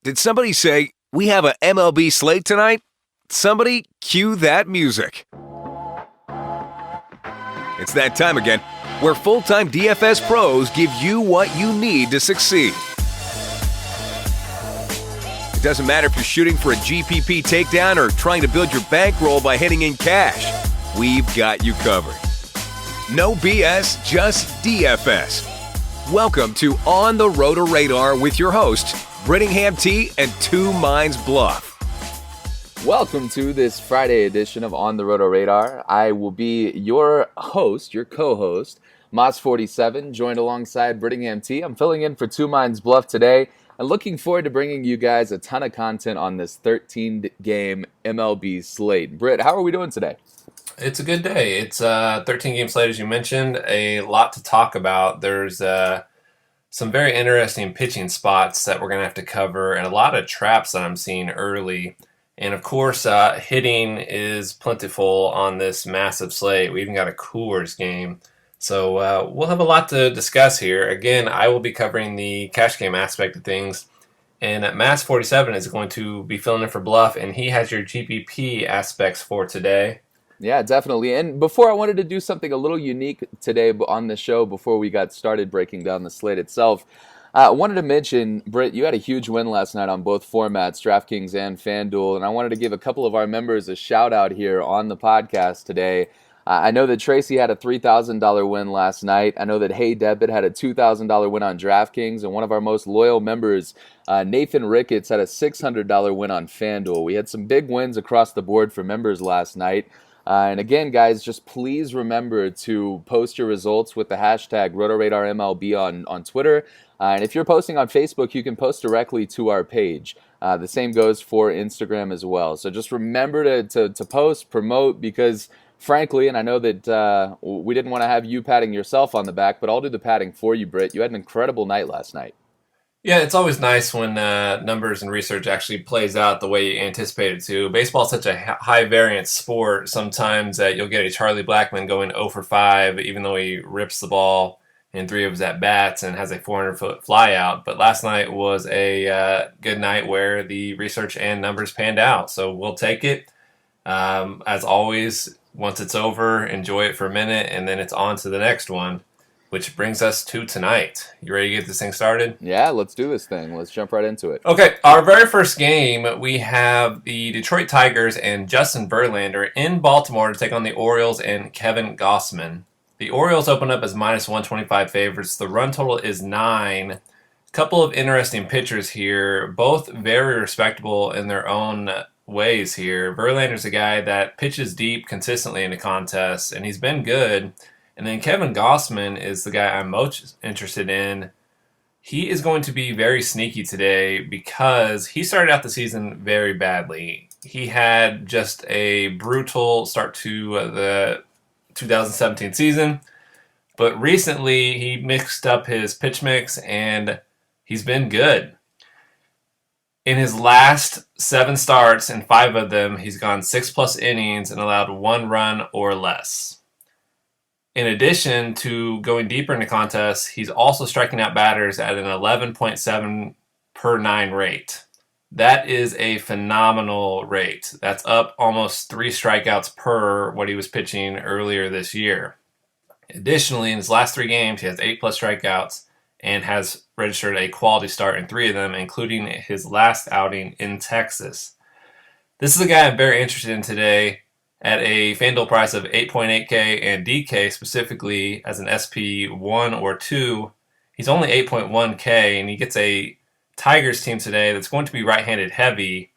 Did somebody say, we have a MLB slate tonight? Somebody cue that music. It's that time again, where full-time DFS pros give you what you need to succeed. It doesn't matter if you're shooting for a GPP takedown or trying to build your bankroll by hitting in cash. We've got you covered. No BS, just DFS. Welcome to On the RotoRadar with your hosts, Brittingham T and Two Minds Bluff. Welcome to this Friday edition of On the RotoRadar. I will be your host, your co-host, Moz47, joined alongside Brittingham T. I'm filling in for Two Minds Bluff today and looking forward to bringing you guys a ton of content on this 13-game MLB slate. Britt, how are we doing today? It's a good day. It's a 13-game slate, as you mentioned. A lot to talk about. There's some very interesting pitching spots that we're going to have to cover and a lot of traps that I'm seeing early. And, of course, hitting is plentiful on this massive slate. We even got a Coors game. So we'll have a lot to discuss here. Again, I will be covering the cash game aspect of things. And Mass47 is going to be filling in for Bluff, and he has your GPP aspects for today. Yeah, definitely. And before, I wanted to do something a little unique today on the show before we got started breaking down the slate itself. I wanted to mention, Britt, you had a huge win last night on both formats, DraftKings and FanDuel, and I wanted to give a couple of our members a shout-out here on the podcast today. I know that Tracy had a $3,000 win last night. I know that Hey Debit had a $2,000 win on DraftKings, and one of our most loyal members, Nathan Ricketts, had a $600 win on FanDuel. We had some big wins across the board for members last night. And again, guys, just please remember to post your results with the hashtag RotoRadarMLB on Twitter. And if you're posting on Facebook, you can post directly to our page. The same goes for Instagram as well. So just remember to post, promote, because frankly, and I know that we didn't want to have you patting yourself on the back, but I'll do the patting for you, Britt. You had an incredible night last night. Yeah, it's always nice when numbers and research actually plays out the way you anticipate it to. Baseball is such a high variance sport. Sometimes you'll get a Charlie Blackmon going 0 for 5, even though he rips the ball in 3 of his at-bats and has a 400-foot flyout. But last night was a good night where the research and numbers panned out. So we'll take it. As always, once it's over, enjoy it for a minute, and then it's on to the next one, which brings us to tonight. You ready to get this thing started? Yeah, let's do this thing. Let's jump right into it. Okay, our very first game, we have the Detroit Tigers and Justin Verlander in Baltimore to take on the Orioles and Kevin Gausman. The Orioles open up as minus 125 favorites. The run total is 9. A couple of interesting pitchers here, both very respectable in their own ways here. Verlander's a guy that pitches deep consistently in the contests, and he's been good. And then Kevin Gausman is the guy I'm most interested in. He is going to be very sneaky today because he started out the season very badly. He had just a brutal start to the 2017 season, but recently he mixed up his pitch mix and he's been good. In his last 7 starts, in 5 of them, he's gone 6+ innings and allowed 1 run or less. In addition to going deeper into contests, he's also striking out batters at an 11.7 per 9 rate. That is a phenomenal rate. That's up almost 3 strikeouts per what he was pitching earlier this year. Additionally, in his last 3 games, he has 8+ strikeouts and has registered a quality start in 3 of them, including his last outing in Texas. This is a guy I'm very interested in today at a FanDuel price of 8.8K and DK specifically as an SP 1 or 2. He's only 8.1K, and he gets a Tigers team today that's going to be right-handed heavy.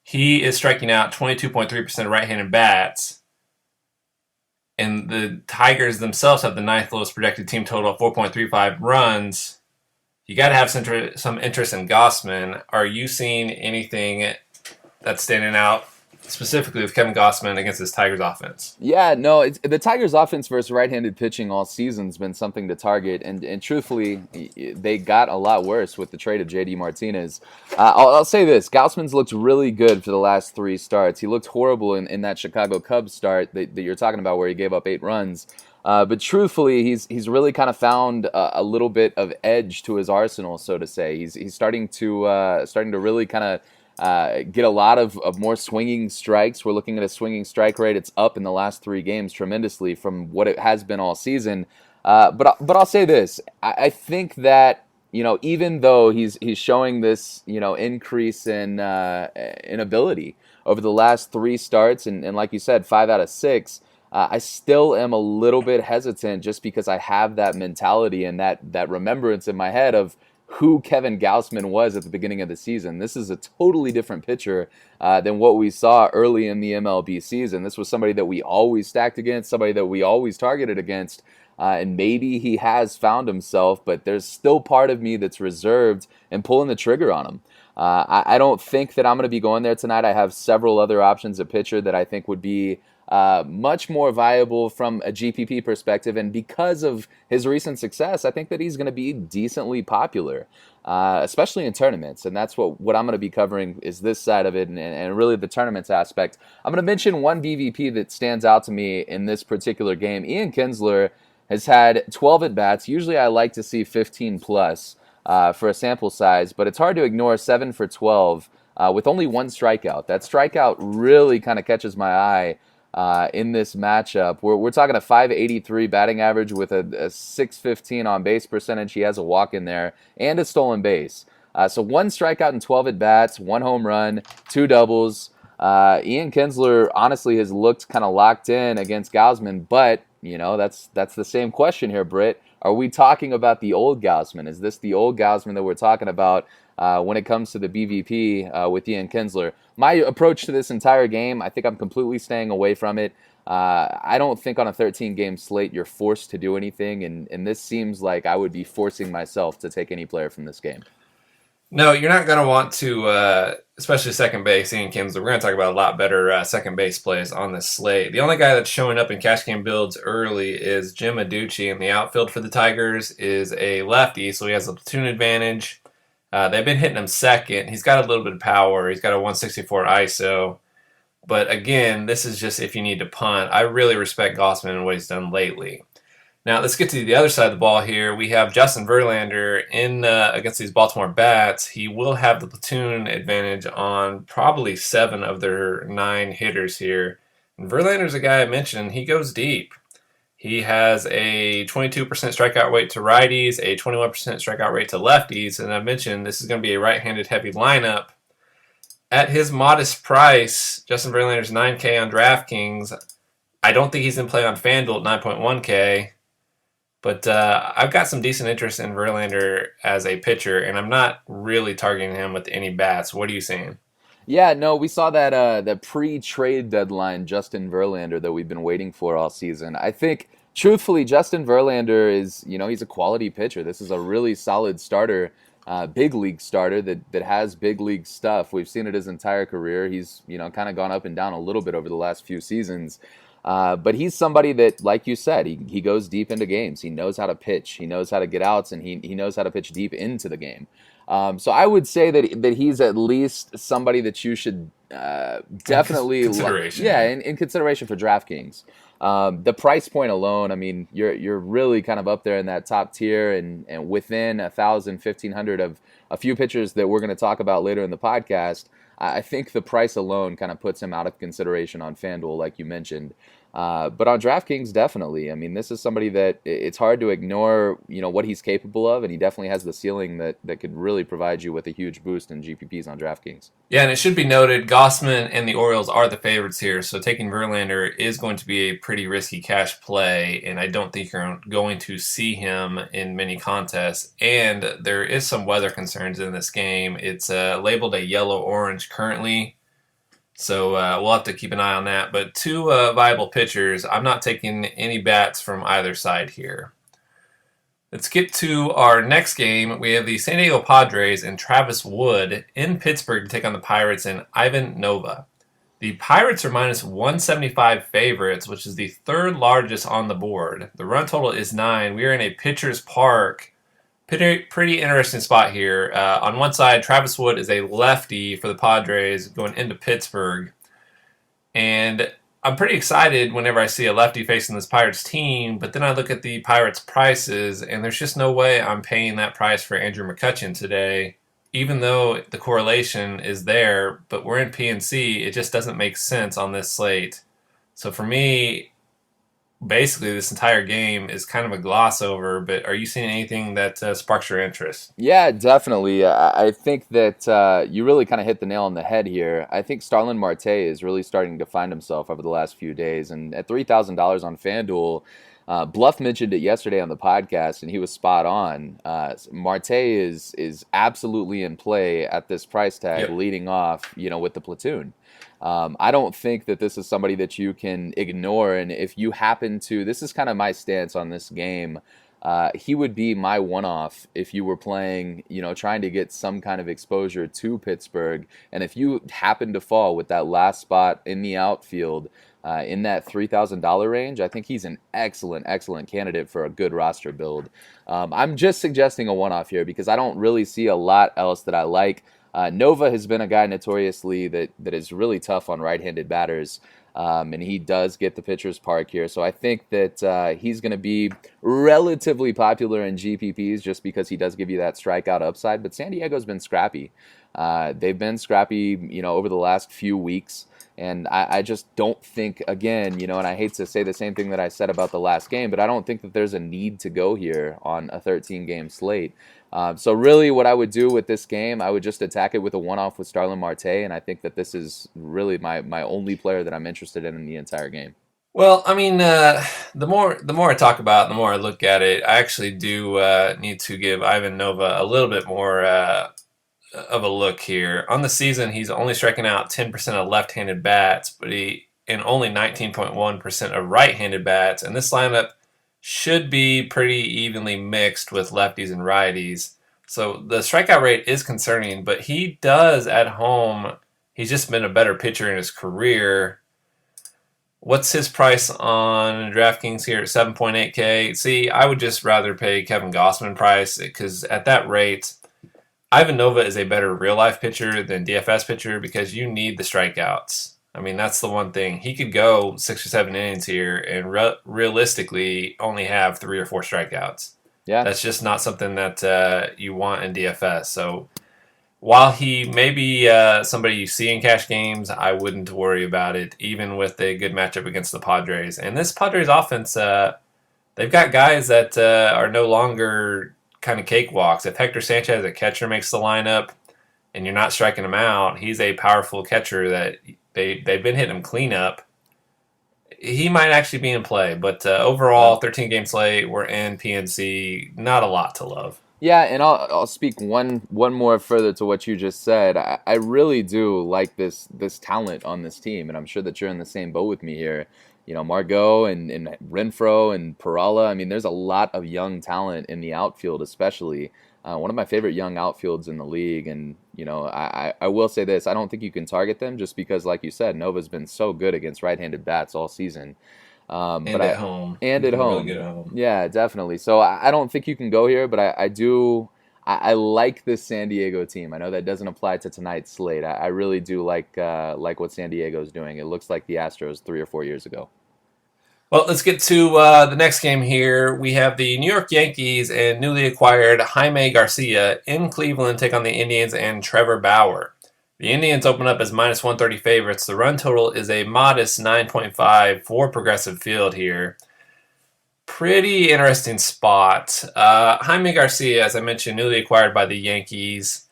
He is striking out 22.3% right-handed bats, and the Tigers themselves have the 9th lowest projected team total of 4.35 runs. You got to have some interest in Gausman. Are you seeing anything that's standing out specifically with Kevin Gausman against this Tigers offense? Yeah, no, the Tigers offense versus right-handed pitching all season's been something to target, and truthfully, they got a lot worse with the trade of J.D. Martinez. I'll say this, Gausman's looked really good for the last 3 starts. He looked horrible in that Chicago Cubs start that you're talking about where he gave up 8 runs. But truthfully, he's really kind of found a little bit of edge to his arsenal, so to say. He's starting to really kind of get a lot of more swinging strikes. We're looking at a swinging strike rate. It's up in the last 3 games tremendously from what it has been all season. But I'll say this: I think that even though he's showing this increase in ability over the last 3 starts, and like you said, 5 out of 6. I still am a little bit hesitant just because I have that mentality and that remembrance in my head of who Kevin Gausman was at the beginning of the season. This is a totally different pitcher than what we saw early in the MLB season. This was somebody that we always stacked against, somebody that we always targeted against, and maybe he has found himself, but there's still part of me that's reserved and pulling the trigger on him. I don't think that I'm going to be going there tonight. I have several other options at pitcher that I think would be much more viable from a GPP perspective, and because of his recent success, I think that he's going to be decently popular, especially in tournaments, and that's what I'm going to be covering is this side of it, and really the tournaments aspect. I'm going to mention one BVP that stands out to me in this particular game. Ian Kinsler has had 12 at-bats. Usually I like to see 15 plus for a sample size, but it's hard to ignore 7 for 12 with only 1 strikeout. That strikeout really kind of catches my eye in this matchup. We're talking a 583 batting average with a 615 on base percentage. He has a walk in there and a stolen base. So 1 strikeout and 12 at bats, 1 home run, 2 doubles. Ian Kinsler honestly has looked kind of locked in against Gausman, but that's the same question here, Britt. Are we talking about the old Gausman? Is this the old Gausman that we're talking about when it comes to the BVP with Ian Kinsler? My approach to this entire game, I think I'm completely staying away from it. I don't think on a 13-game slate you're forced to do anything, and this seems like I would be forcing myself to take any player from this game. No, you're not going to want to, especially second base, Ian Kinsler. We're going to talk about a lot better second base plays on this slate. The only guy that's showing up in cash game builds early is Jim Adducci, and the outfield for the Tigers is a lefty, so he has a platoon advantage. They've been hitting him second. He's got a little bit of power. He's got a 164 ISO. But again, this is just if you need to punt. I really respect Gausman and what he's done lately. Now, let's get to the other side of the ball here. We have Justin Verlander in against these Baltimore bats. He will have the platoon advantage on probably 7 of their 9 hitters here. And Verlander's a guy I mentioned. He goes deep. He has a 22% strikeout rate to righties, a 21% strikeout rate to lefties. And I mentioned this is going to be a right-handed heavy lineup. At his modest price, Justin Verlander's $9K on DraftKings. I don't think he's in play on FanDuel at $9.1K. But I've got some decent interest in Verlander as a pitcher, and I'm not really targeting him with any bats. What are you saying? Yeah, no, we saw that pre-trade deadline Justin Verlander that we've been waiting for all season. I think, truthfully, Justin Verlander is, he's a quality pitcher. This is a really solid starter, big league starter that has big league stuff. We've seen it his entire career. He's, kind of gone up and down a little bit over the last few seasons. But he's somebody that, like you said, he goes deep into games. He knows how to pitch. He knows how to get outs, and he knows how to pitch deep into the game. So I would say that he's at least somebody that you should definitely consideration. In consideration for DraftKings. The price point alone, I mean, you're really kind of up there in that top tier, and within 1,000, 1,500 of a few pitchers that we're going to talk about later in the podcast. I think the price alone kind of puts him out of consideration on FanDuel, like you mentioned. But on DraftKings, definitely. I mean, this is somebody that it's hard to ignore, what he's capable of, and he definitely has the ceiling that could really provide you with a huge boost in GPPs on DraftKings. Yeah, and it should be noted, Gausman and the Orioles are the favorites here, so taking Verlander is going to be a pretty risky cash play, and I don't think you're going to see him in many contests. And there is some weather concerns in this game. It's labeled a yellow-orange currently, so we'll have to keep an eye on that. But 2 viable pitchers. I'm not taking any bats from either side here. Let's get to our next game. We have the San Diego Padres and Travis Wood in Pittsburgh to take on the Pirates and Ivan Nova. The Pirates are minus 175 favorites, which is the 3rd largest on the board. The run total is 9. We are in a pitcher's park. Pretty interesting spot here. On one side, Travis Wood is a lefty for the Padres going into Pittsburgh. And I'm pretty excited whenever I see a lefty facing this Pirates team, but then I look at the Pirates prices, and there's just no way I'm paying that price for Andrew McCutchen today, even though the correlation is there, but we're in PNC, it just doesn't make sense on this slate. So for me, basically this entire game is kind of a gloss over, but are you seeing anything that sparks your interest? Yeah, definitely. I think that you really kind of hit the nail on the head here. I think Starlin Marte is really starting to find himself over the last few days. And at $3,000 on FanDuel, Bluff mentioned it yesterday on the podcast, and he was spot on. Marte is absolutely in play at this price tag, Yep. leading off, with the platoon. I don't think that this is somebody that you can ignore. And if you happen to, this is kind of my stance on this game. He would be my one-off if you were playing, trying to get some kind of exposure to Pittsburgh. And if you happen to fall with that last spot in the outfield, in that $3,000 range, I think he's an excellent candidate for a good roster build. I'm just suggesting a one-off here because I don't really see a lot else that I like. Nova has been a guy notoriously that is really tough on right-handed batters, and he does get the pitcher's park here. So I think that he's going to be relatively popular in GPPs just because he does give you that strikeout upside. But San Diego's been scrappy. They've been scrappy, over the last few weeks. And I just don't think, again, and I hate to say the same thing that I said about the last game, but I don't think that there's a need to go here on a 13-game slate. So really what I would do with this game, I would just attack it with a one-off with Starlin Marte, and I think that this is really my only player that I'm interested in the entire game. Well, I mean, the more I talk about it, the more I look at it, I actually do need to give Ivan Nova a little bit more of a look here. On the season, he's only striking out 10% of left-handed bats, and only 19.1% of right-handed bats. And this lineup should be pretty evenly mixed with lefties and righties. So the strikeout rate is concerning, but he does at home. He's just been a better pitcher in his career. What's his price on DraftKings here at 7.8K? See, I would just rather pay Kevin Gossman price because at that rate, Ivan Nova is a better real-life pitcher than DFS pitcher because you need the strikeouts. I mean, that's the one thing. He could go 6 or 7 innings here and realistically only have 3 or 4 strikeouts. Yeah, That's just not something that you want in DFS. So while he may be somebody you see in cash games, I wouldn't worry about it, even with a good matchup against the Padres. And this Padres offense, they've got guys that are no longer kind of cakewalks. If Hector Sanchez, a catcher, makes the lineup and you're not striking him out, he's a powerful catcher that they've been hitting him clean up. He might actually be in play, but overall, 13-game slate, we're in PNC, not a lot to love. Yeah, and I'll speak one more further to what you just said. I really do like this talent on this team, and I'm sure that you're in the same boat with me here. Margot and Renfroe and Perala. I mean, there's a lot of young talent in the outfield, especially. One of my favorite young outfields in the league. And, I will say this. I don't think you can target them just because, like you said, Nova's been so good against right-handed bats all season. And at home. And at home. Really good at home. Yeah, definitely. So I don't think you can go here, but I do. I like this San Diego team. I know that doesn't apply to tonight's slate. I really do like what San Diego's doing. It looks like the Astros 3 or 4 years ago. Well, let's get to the next game here. We have the New York Yankees and newly acquired Jaime Garcia in Cleveland take on the Indians and Trevor Bauer. The Indians open up as minus 130 favorites. The run total is a modest 9.5 for Progressive Field here. Pretty interesting spot. Jaime Garcia, as I mentioned, newly acquired by the Yankees.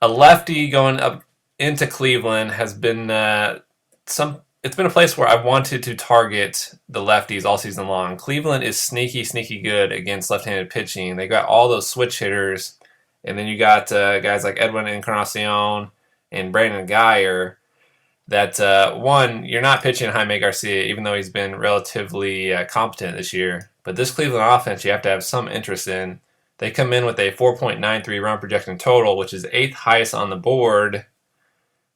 A lefty going up into Cleveland has been it's been a place where I've wanted to target the lefties all season long. Cleveland is sneaky good against left-handed pitching. They got all those switch hitters, and then you got guys like Edwin Encarnacion and Brandon Guyer that, one, you're not pitching Jaime Garcia, even though he's been relatively competent this year. But this Cleveland offense you have to have some interest in. They come in with a 4.93 run projection total, which is 8th highest on the board.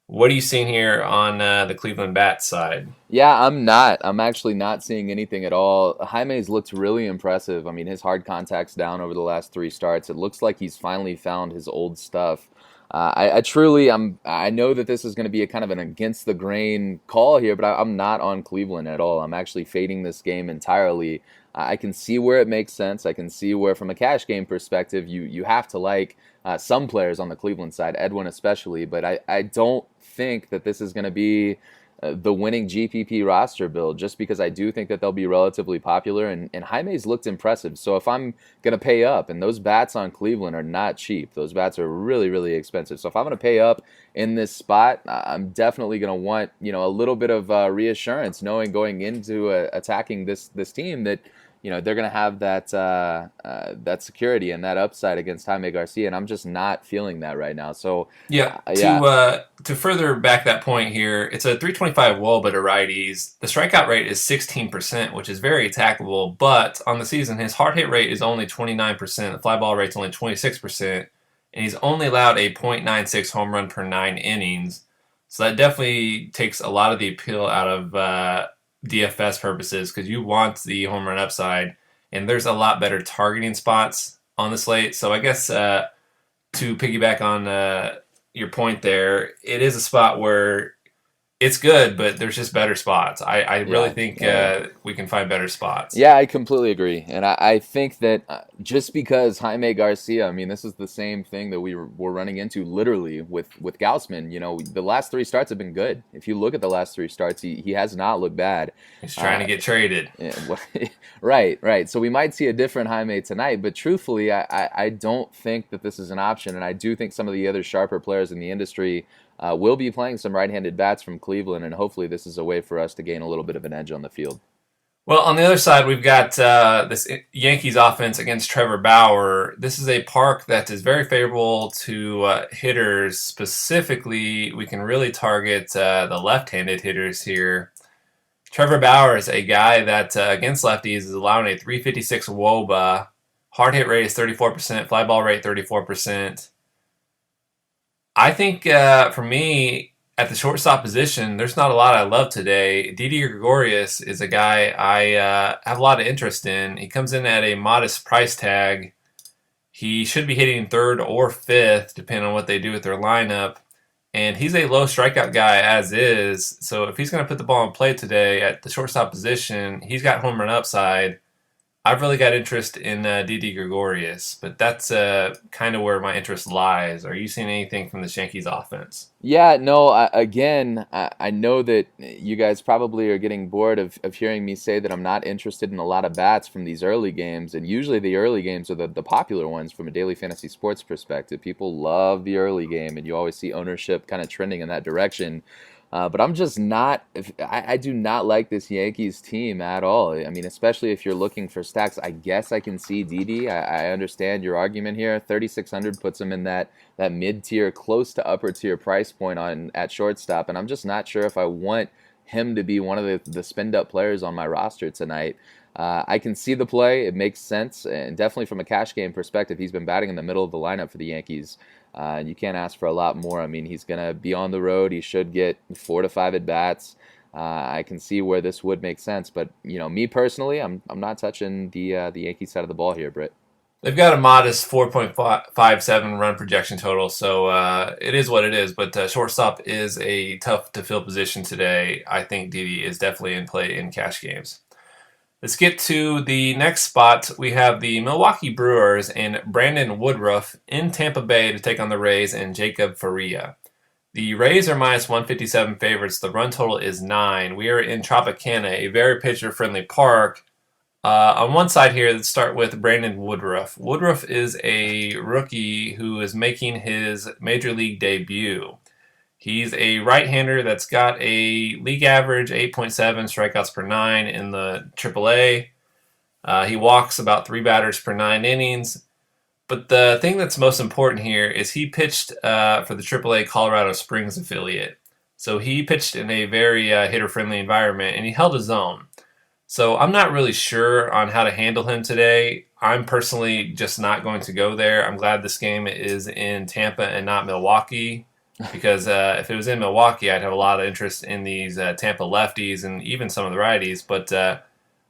What are you seeing here on the Cleveland Bats side? Yeah, I'm actually not seeing anything at all. Jaime's looked really impressive. I mean, his hard contact's down over the last 3 starts. It looks like he's finally found his old stuff. I truly, I know that this is going to be a kind of an against the grain call here, but I'm not on Cleveland at all. I'm actually fading this game entirely. I can see where it makes sense. I can see where, from a cash game perspective, you have to like some players on the Cleveland side, Edwin especially, but I don't think that this is going to be the winning GPP roster build, just because I do think that they'll be relatively popular, and Jaime's looked impressive. So if I'm going to pay up, and those bats on Cleveland are not cheap, those bats are really, really expensive. So if I'm going to pay up in this spot, I'm definitely going to want, a little bit of reassurance, knowing going into attacking this team that, they're going to have that security and that upside against Jaime Garcia, and I'm just not feeling that right now. So Yeah, to further back that point here, it's a 325 WOBA to righties. The strikeout rate is 16%, which is very attackable, but on the season, his hard hit rate is only 29%, the fly ball rate's only 26%, and he's only allowed a .96 home run per 9 innings. So that definitely takes a lot of the appeal out of DFS purposes, because you want the home run upside, and there's a lot better targeting spots on the slate. So I guess to piggyback on your point there, it is a spot where it's good, but there's just better spots. I really think we can find better spots. Yeah, I completely agree. And I think that just because Jaime Garcia, I mean, this is the same thing that we were running into literally with Gaussman. The last 3 starts have been good. If you look at the last 3 starts, he has not looked bad. He's trying to get traded. Right. So we might see a different Jaime tonight, but truthfully, I don't think that this is an option. And I do think some of the other sharper players in the industry will be playing some right-handed bats from Cleveland, and hopefully this is a way for us to gain a little bit of an edge on the field. Well, on the other side, we've got this Yankees offense against Trevor Bauer. This is a park that is very favorable to hitters. Specifically, we can really target the left-handed hitters here. Trevor Bauer is a guy that against lefties is allowing a 356 WOBA. Hard hit rate is 34%, fly ball rate 34%. I think for me, at the shortstop position, there's not a lot I love today. Didi Gregorius is a guy I have a lot of interest in. He comes in at a modest price tag. He should be hitting 3rd or 5th, depending on what they do with their lineup. And he's a low strikeout guy as is. So if he's going to put the ball in play today at the shortstop position, he's got home run upside. I've really got interest in Didi Gregorius, but that's kind of where my interest lies. Are you seeing anything from the Yankees offense? Yeah, no, I know that you guys probably are getting bored of hearing me say that I'm not interested in a lot of bats from these early games, and usually the early games are the popular ones from a daily fantasy sports perspective. People love the early game, and you always see ownership kind of trending in that direction. But I'm just not, I do not like this Yankees team at all. I mean, especially if you're looking for stacks, I guess I can see Didi. I understand your argument here. 3,600 puts him in that mid-tier, close to upper-tier price point at shortstop, and I'm just not sure if I want him to be one of the spend-up players on my roster tonight. I can see the play. It makes sense, and definitely from a cash game perspective, he's been batting in the middle of the lineup for the Yankees. You can't ask for a lot more. I mean, he's going to be on the road. He should get 4 to 5 at-bats. I can see where this would make sense. But, me personally, I'm not touching the Yankees side of the ball here, Britt. They've got a modest 4.57 run projection total, so it is what it is. But shortstop is a tough-to-fill position today. I think Didi is definitely in play in cash games. Let's get to the next spot. We have the Milwaukee Brewers and Brandon Woodruff in Tampa Bay to take on the Rays and Jacob Faria. The Rays are minus 157 favorites. The run total is 9. We are in Tropicana, a very pitcher-friendly park. On one side here, let's start with Brandon Woodruff. Woodruff is a rookie who is making his major league debut. He's a right-hander that's got a league average 8.7 strikeouts per 9 in the AAA. He walks about 3 batters per 9 innings. But the thing that's most important here is he pitched for the AAA Colorado Springs affiliate. So he pitched in a very hitter-friendly environment, and he held his own. So I'm not really sure on how to handle him today. I'm personally just not going to go there. I'm glad this game is in Tampa and not Milwaukee, because if it was in Milwaukee, I'd have a lot of interest in these Tampa lefties and even some of the righties. But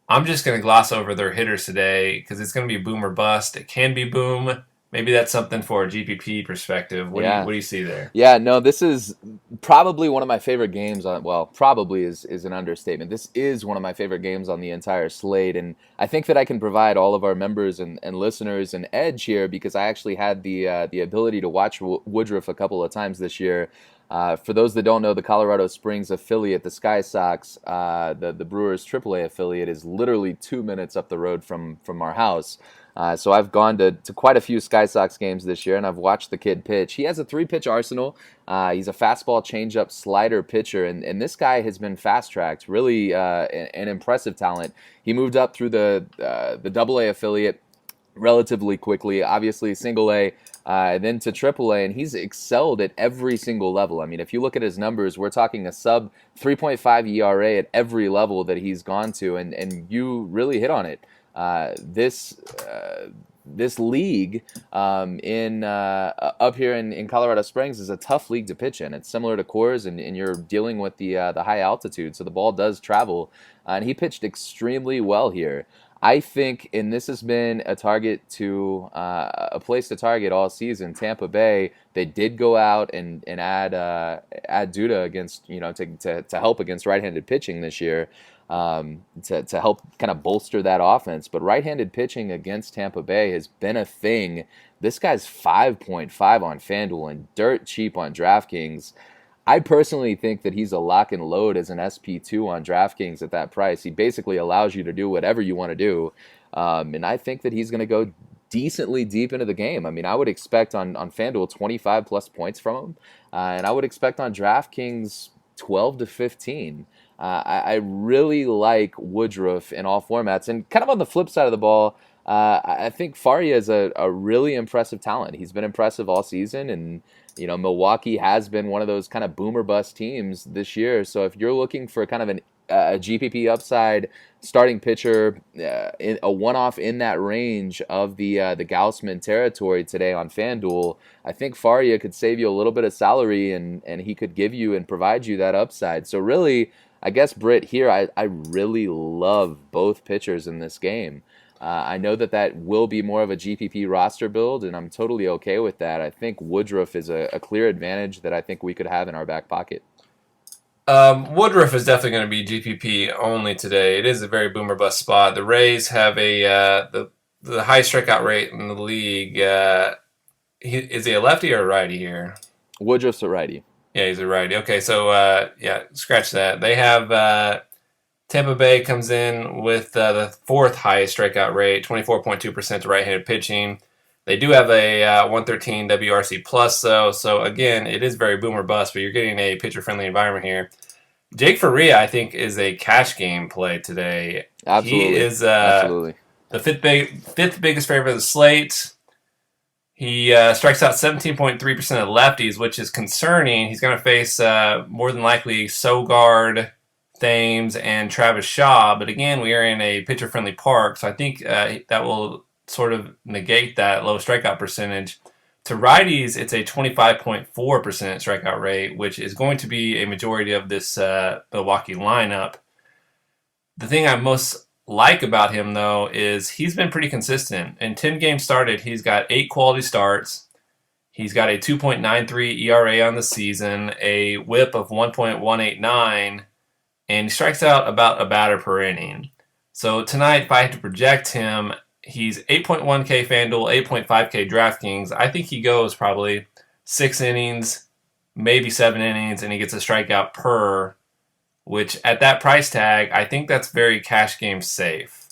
I'm just going to gloss over their hitters today because it's going to be boom or bust. It can be boom, maybe that's something for a GPP perspective. Yeah. What do you see there? Yeah, no, this is probably one of my favorite games on, well, probably is an understatement. This is one of my favorite games on the entire slate, and I think that I can provide all of our members and listeners an edge here because I actually had the ability to watch Woodruff a couple of times this year. For those that don't know, the Colorado Springs affiliate, the Sky Sox, the Brewers AAA affiliate, is literally 2 minutes up the road from our house. So I've gone to quite a few Sky Sox games this year, and I've watched the kid pitch. He has a 3-pitch arsenal. He's a fastball, changeup, slider pitcher, and this guy has been fast-tracked. Really an impressive talent. He moved up through the AA affiliate relatively quickly, obviously single A, then to triple A, and he's excelled at every single level. I mean, if you look at his numbers, we're talking a sub 3.5 ERA at every level that he's gone to, and you really hit on it. This league in up here in Colorado Springs is a tough league to pitch in. It's similar to Coors, and you're dealing with the high altitude, so the ball does travel. And he pitched extremely well here. I think, and this has been a target to a place to target all season. Tampa Bay, they did go out and add Duda against to help against right-handed pitching this year. To help kind of bolster that offense. But right-handed pitching against Tampa Bay has been a thing. This guy's 5.5 on FanDuel and dirt cheap on DraftKings. I personally think that he's a lock and load as an SP2 on DraftKings at that price. He basically allows you to do whatever you want to do. And I think that he's going to go decently deep into the game. I mean, I would expect on FanDuel 25 plus points from him. And I would expect on DraftKings 12 to 15. I really like Woodruff in all formats. And kind of on the flip side of the ball, I think Faria is a really impressive talent. He's been impressive all season, and Milwaukee has been one of those kind of boomer bust teams this year. So if you're looking for kind of a GPP upside starting pitcher, a one-off in that range of the Gaussman territory today on FanDuel, I think Faria could save you a little bit of salary, and he could give you and provide you that upside. So really, I guess, Britt, here, I really love both pitchers in this game. I know that will be more of a GPP roster build, and I'm totally okay with that. I think Woodruff is a clear advantage that I think we could have in our back pocket. Woodruff is definitely going to be GPP only today. It is a very boomer bust spot. The Rays have the highest strikeout rate in the league. Is he a lefty or a righty here? Woodruff's a righty. Yeah, he's a righty. Okay, so scratch that. They have Tampa Bay comes in with the fourth highest strikeout rate, 24.2% to right-handed pitching. They do have a 113 WRC plus, though. So again, it is very boomer bust, but you're getting a pitcher-friendly environment here. Jake Faria, I think, is a cash game play today. Absolutely. He is Absolutely. the fifth biggest favorite of the slate. He strikes out 17.3% of lefties, which is concerning. He's going to face more than likely Sogard, Thames, and Travis Shaw. But again, we are in a pitcher-friendly park, so I think that will sort of negate that low strikeout percentage. To righties, it's a 25.4% strikeout rate, which is going to be a majority of this Milwaukee lineup. The thing I most like about him, though, is he's been pretty consistent. In 10 games started, he's got 8 quality starts. He's got a 2.93 ERA on the season, a whip of 1.189, and he strikes out about a batter per inning. So tonight, if I had to project him, he's 8.1K FanDuel, 8.5K DraftKings. I think he goes probably 6 innings, maybe 7 innings, and he gets a strikeout per, which at that price tag, I think that's very cash game safe.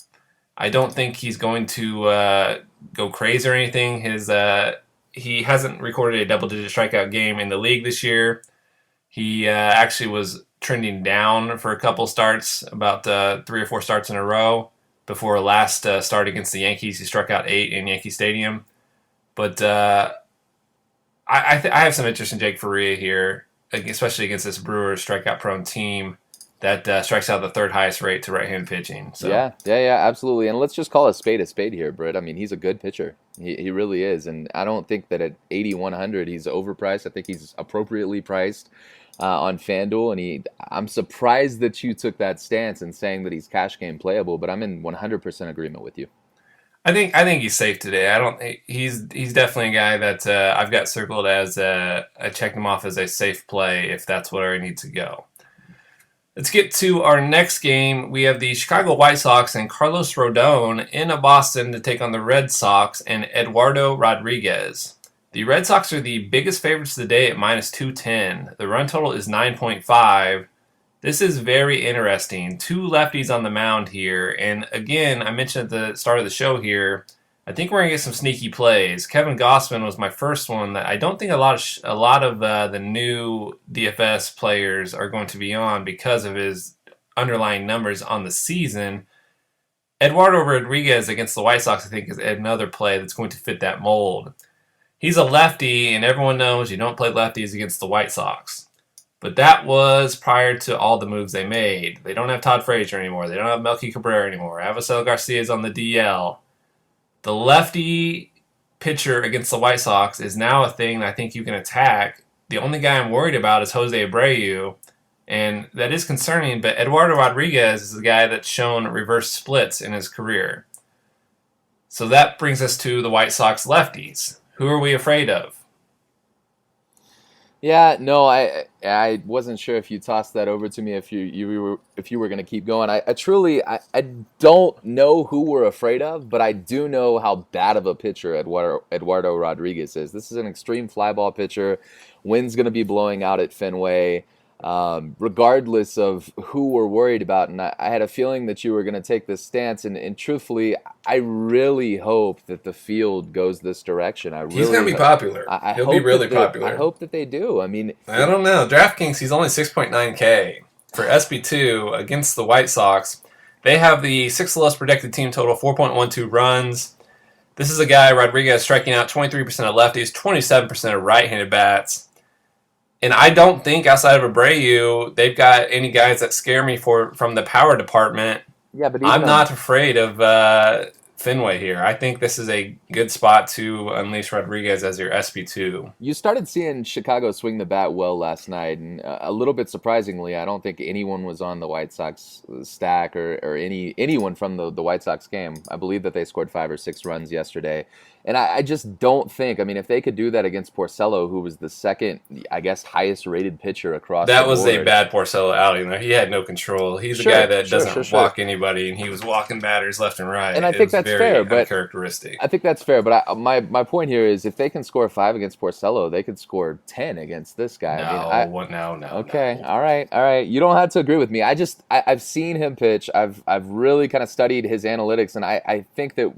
I don't think he's going to go crazy or anything. He hasn't recorded a double-digit strikeout game in the league this year. He actually was trending down for a couple starts, about 3 or 4 starts in a row. Before last start against the Yankees, he struck out 8 in Yankee Stadium. But I have some interest in Jake Faria here, especially against this Brewers strikeout-prone team that strikes out the third highest rate to right-hand pitching. So. Yeah, absolutely. And let's just call a spade here, Britt. I mean, he's a good pitcher. He really is. And I don't think that at 8,100 he's overpriced. I think he's appropriately priced on FanDuel. And I'm surprised that you took that stance in saying that he's cash game playable, but I'm in 100% agreement with you. I think he's safe today. He's definitely a guy that I've got circled as I checked him off as a safe play if that's where he needs to go. Let's get to our next game. We have the Chicago White Sox and Carlos Rodon in Boston to take on the Red Sox and Eduardo Rodriguez. The Red Sox are the biggest favorites of the day at minus 210. The run total is 9.5. This is very interesting. Two lefties on the mound here. And again, I mentioned at the start of the show here, I think we're going to get some sneaky plays. Kevin Gossman was my first one that I don't think a lot of the new DFS players are going to be on because of his underlying numbers on the season. Eduardo Rodriguez against the White Sox, I think, is another play that's going to fit that mold. He's a lefty, and everyone knows you don't play lefties against the White Sox. But that was prior to all the moves they made. They don't have Todd Frazier anymore. They don't have Melky Cabrera anymore. Avisel Garcia is on the DL. The lefty pitcher against the White Sox is now a thing that I think you can attack. The only guy I'm worried about is Jose Abreu, and that is concerning, but Eduardo Rodriguez is a guy that's shown reverse splits in his career. So that brings us to the White Sox lefties. Who are we afraid of? Yeah, no, I wasn't sure if you tossed that over to me if you were going to keep going. I truly don't know who we're afraid of, but I do know how bad of a pitcher Eduardo Rodriguez is. This is an extreme fly ball pitcher. Wind's going to be blowing out at Fenway. Regardless of who we're worried about. And I had a feeling that you were going to take this stance. And truthfully, I really hope that the field goes this direction. He's going to be popular. He'll be really popular. I hope that they do. I mean, I don't know. DraftKings, he's only 6.9K. For SB2 against the White Sox, they have the sixth lowest projected team total, 4.12 runs. This is a guy, Rodriguez, striking out 23% of lefties, 27% of right-handed bats. And I don't think outside of Abreu, they've got any guys that scare me from the power department. Yeah, but I'm not afraid of Fenway here. I think this is a good spot to unleash Rodriguez as your SB2. You started seeing Chicago swing the bat well last night, and a little bit surprisingly, I don't think anyone was on the White Sox stack or anyone from the White Sox game. I believe that they scored 5 or 6 runs yesterday. And I just don't think, I mean, if they could do that against Porcello, who was the second, I guess, highest rated pitcher across the board. That was a bad Porcello outing, though. He had no control. He's a guy that doesn't walk anybody, and he was walking batters left and right. And I think that's fair, but uncharacteristic. I think that's fair, but my point here is if they can score 5 against Porcello, they could score 10 against this guy. No. Okay, all right. You don't have to agree with me. I've seen him pitch. I've really kind of studied his analytics, and I think that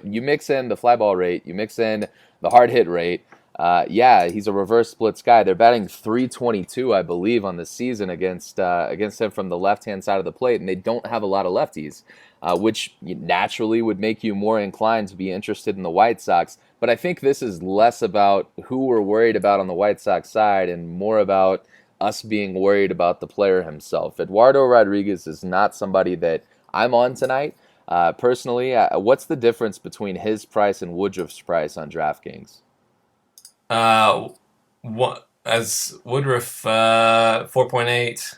you mix in the fly ball rate, you mix in the hard hit rate. He's a reverse splits guy. They're batting .322, I believe, on the season against him from the left-hand side of the plate, and they don't have a lot of lefties, which naturally would make you more inclined to be interested in the White Sox. But I think this is less about who we're worried about on the White Sox side and more about us being worried about the player himself. Eduardo Rodriguez is not somebody that I'm on tonight. Personally, what's the difference between his price and Woodruff's price on DraftKings? As Woodruff 4.8,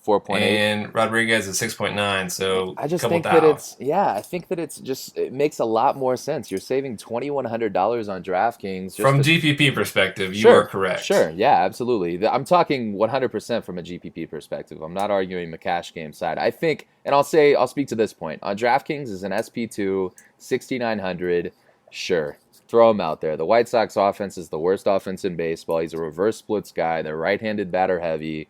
4.8, and Rodriguez is 6.9. So I just think that it makes a lot more sense. You're saving $2,100 on DraftKings from GPP perspective. You are correct. Sure, yeah, absolutely. I'm talking 100% from a GPP perspective. I'm not arguing the cash game side. I think, and I'll speak to this point on DraftKings as an SP2 6,900. Sure. Throw him out there. The White Sox offense is the worst offense in baseball. He's a reverse splits guy. They're right-handed batter heavy.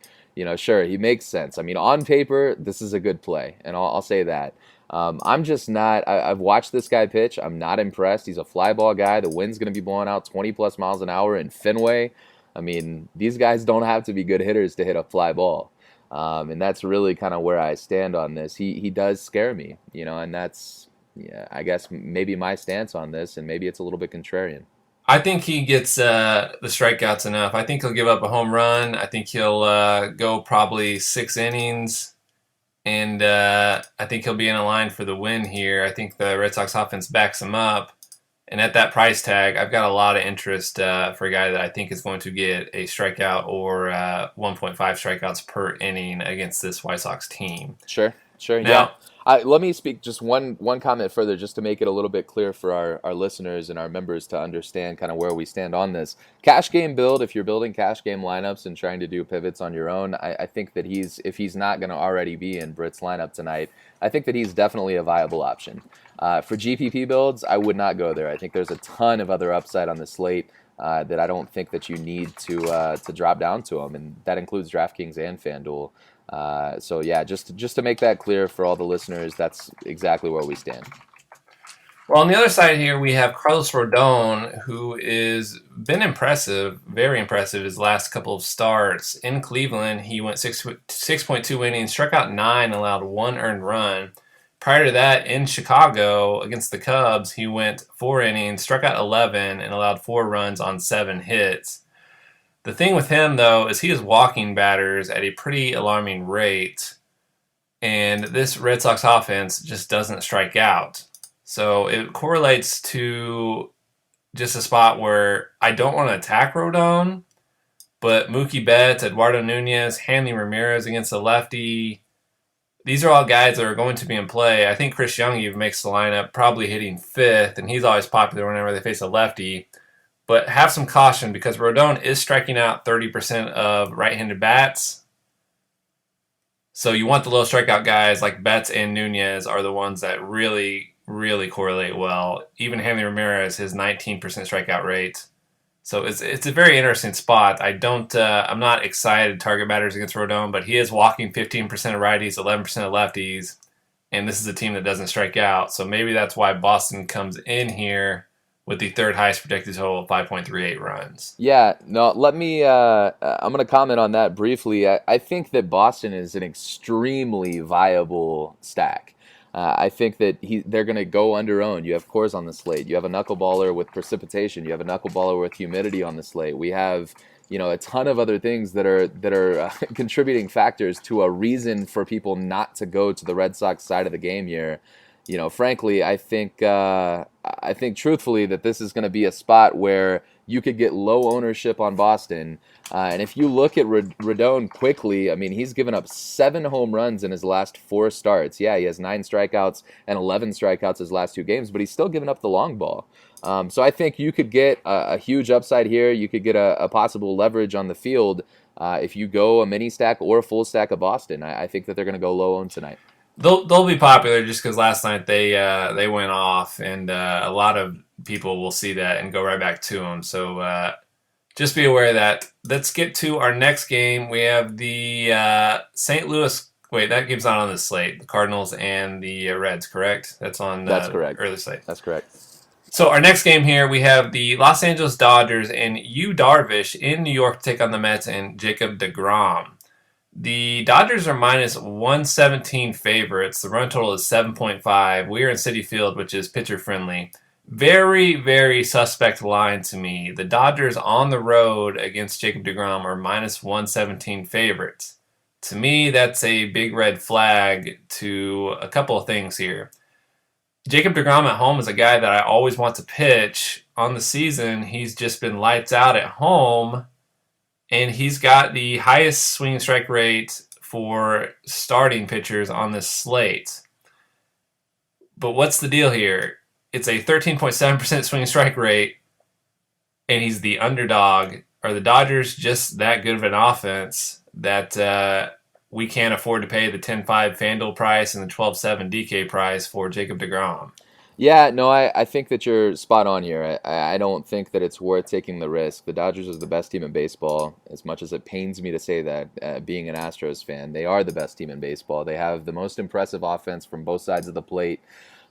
Sure, he makes sense. I mean, on paper, this is a good play, and I'll say that. I'm just not. I've watched this guy pitch. I'm not impressed. He's a fly ball guy. The wind's going to be blowing out 20-plus miles an hour in Fenway. I mean, these guys don't have to be good hitters to hit a fly ball. And that's really kind of where I stand on this. He does scare me, and that's, I guess, maybe my stance on this, and maybe it's a little bit contrarian. I think he gets the strikeouts enough. I think he'll give up a home run. I think he'll go probably 6 innings, and I think he'll be in a line for the win here. I think the Red Sox offense backs him up, and at that price tag, I've got a lot of interest for a guy that I think is going to get a strikeout or 1.5 strikeouts per inning against this White Sox team. Sure, now, Let me speak just one comment further, just to make it a little bit clear for our listeners and our members to understand kind of where we stand on this. Cash game build, if you're building cash game lineups and trying to do pivots on your own, I think that if he's not going to already be in Britt's lineup tonight, I think that he's definitely a viable option. For GPP builds, I would not go there. I think there's a ton of other upside on the slate that I don't think that you need to drop down to them, and that includes DraftKings and FanDuel. So yeah, just to make that clear for all the listeners, that's exactly where we stand. Well, on the other side here, we have Carlos Rodon, who is been impressive, very impressive his last couple of starts. In Cleveland, he went 6.2 innings, struck out 9, allowed 1 earned run. Prior to that, in Chicago against the Cubs, he went 4 innings, struck out 11, and allowed 4 runs on 7 hits. The thing with him, though, is he is walking batters at a pretty alarming rate, and this Red Sox offense just doesn't strike out. So it correlates to just a spot where I don't want to attack Rodon, but Mookie Betts, Eduardo Nunez, Hanley Ramirez against the lefty, these are all guys that are going to be in play. I think Chris Young even makes the lineup, probably hitting 5th, and he's always popular whenever they face a lefty. But have some caution because Rodon is striking out 30% of right-handed bats. So you want the low strikeout guys like Betts and Nunez are the ones that really, really correlate well. Even Hanley Ramirez, his 19% strikeout rate. So it's a very interesting spot. I'm not excited to target batters against Rodon, but he is walking 15% of righties, 11% of lefties, and this is a team that doesn't strike out. So maybe that's why Boston comes in here with the 3rd highest projected total of 5.38 runs. Yeah, no, let me, I'm going to comment on that briefly. I think that Boston is an extremely viable stack. I think that they're going to go under own. You have Coors on the slate. You have a knuckleballer with precipitation. You have a knuckleballer with humidity on the slate. We have, a ton of other things that are contributing factors to a reason for people not to go to the Red Sox side of the game here. Frankly, I think truthfully that this is going to be a spot where you could get low ownership on Boston. And if you look at Rodon quickly, I mean, he's given up 7 home runs in his last 4 starts. Yeah, he has 9 strikeouts and 11 strikeouts his last 2 games, but he's still giving up the long ball. So I think you could get a huge upside here. You could get a possible leverage on the field if you go a mini stack or a full stack of Boston. I think that they're going to go low owned tonight. They'll be popular just because last night they went off, and a lot of people will see that and go right back to them. So just be aware of that. Let's get to our next game. We have the St. Louis. Wait, that game's not on the slate. The Cardinals and the Reds, correct? That's on That's correct. Early slate. That's correct. So our next game here, we have the Los Angeles Dodgers and Yu Darvish in New York to take on the Mets and Jacob deGrom. The Dodgers are minus 117 favorites. The run total is 7.5. We are in Citi Field, which is pitcher friendly. Very, very suspect line to me. The Dodgers on the road against Jacob deGrom are minus 117 favorites. To me, that's a big red flag to a couple of things here. Jacob deGrom at home is a guy that I always want to pitch. On the season, he's just been lights out at home. And he's got the highest swing strike rate for starting pitchers on this slate. But what's the deal here? It's a 13.7% swing strike rate, and he's the underdog. Are the Dodgers just that good of an offense that we can't afford to pay the 10.5 FanDuel price and the 12.7 DK price for Jacob deGrom? Yeah, no, I think that you're spot on here. I don't think that it's worth taking the risk. The Dodgers is the best team in baseball, as much as it pains me to say that, being an Astros fan. They are the best team in baseball. They have the most impressive offense from both sides of the plate.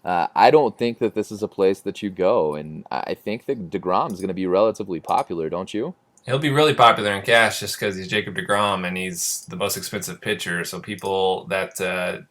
I don't think that this is a place that you go, and I think that deGrom is going to be relatively popular, don't you? He'll be really popular in cash just because he's Jacob deGrom and he's the most expensive pitcher, so people that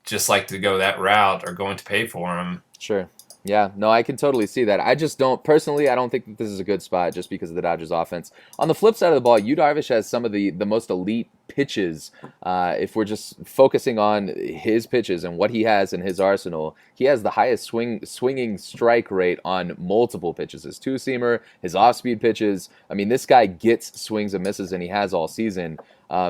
just like to go that route are going to pay for him. Sure. Yeah, no, I can totally see that. I just don't, personally, I don't think that this is a good spot just because of the Dodgers offense. On the flip side of the ball, Yu Darvish has some of the most elite pitches, if we're just focusing on his pitches and what he has in his arsenal, he has the highest swinging strike rate on multiple pitches. His two-seamer, his off-speed pitches. I mean, this guy gets swings and misses, and he has all season.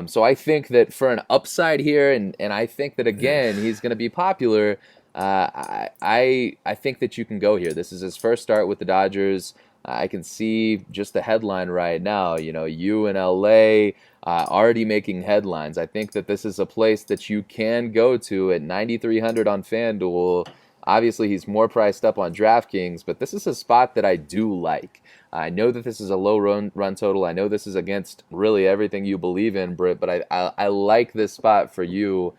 So I think that for an upside here, and I think that, again, he's going to be popular, I think that you can go here. This is his first start with the Dodgers. I can see just the headline right now, you in LA already making headlines. I think that this is a place that you can go to at 9,300 on FanDuel. Obviously, he's more priced up on DraftKings, but this is a spot that I do like. I know that this is a low run total. I know this is against really everything you believe in, Britt, but I like this spot for you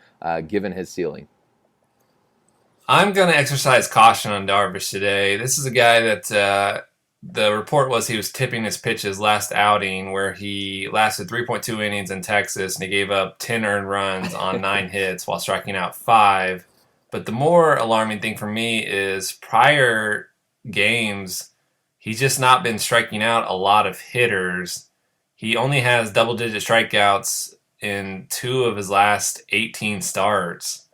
given his ceiling. I'm going to exercise caution on Darvish today. This is a guy that the report was he was tipping his pitches last outing where he lasted 3.2 innings in Texas and he gave up 10 earned runs on 9 hits while striking out 5. But the more alarming thing for me is prior games, he's just not been striking out a lot of hitters. He only has double-digit strikeouts in 2 of his last 18 starts.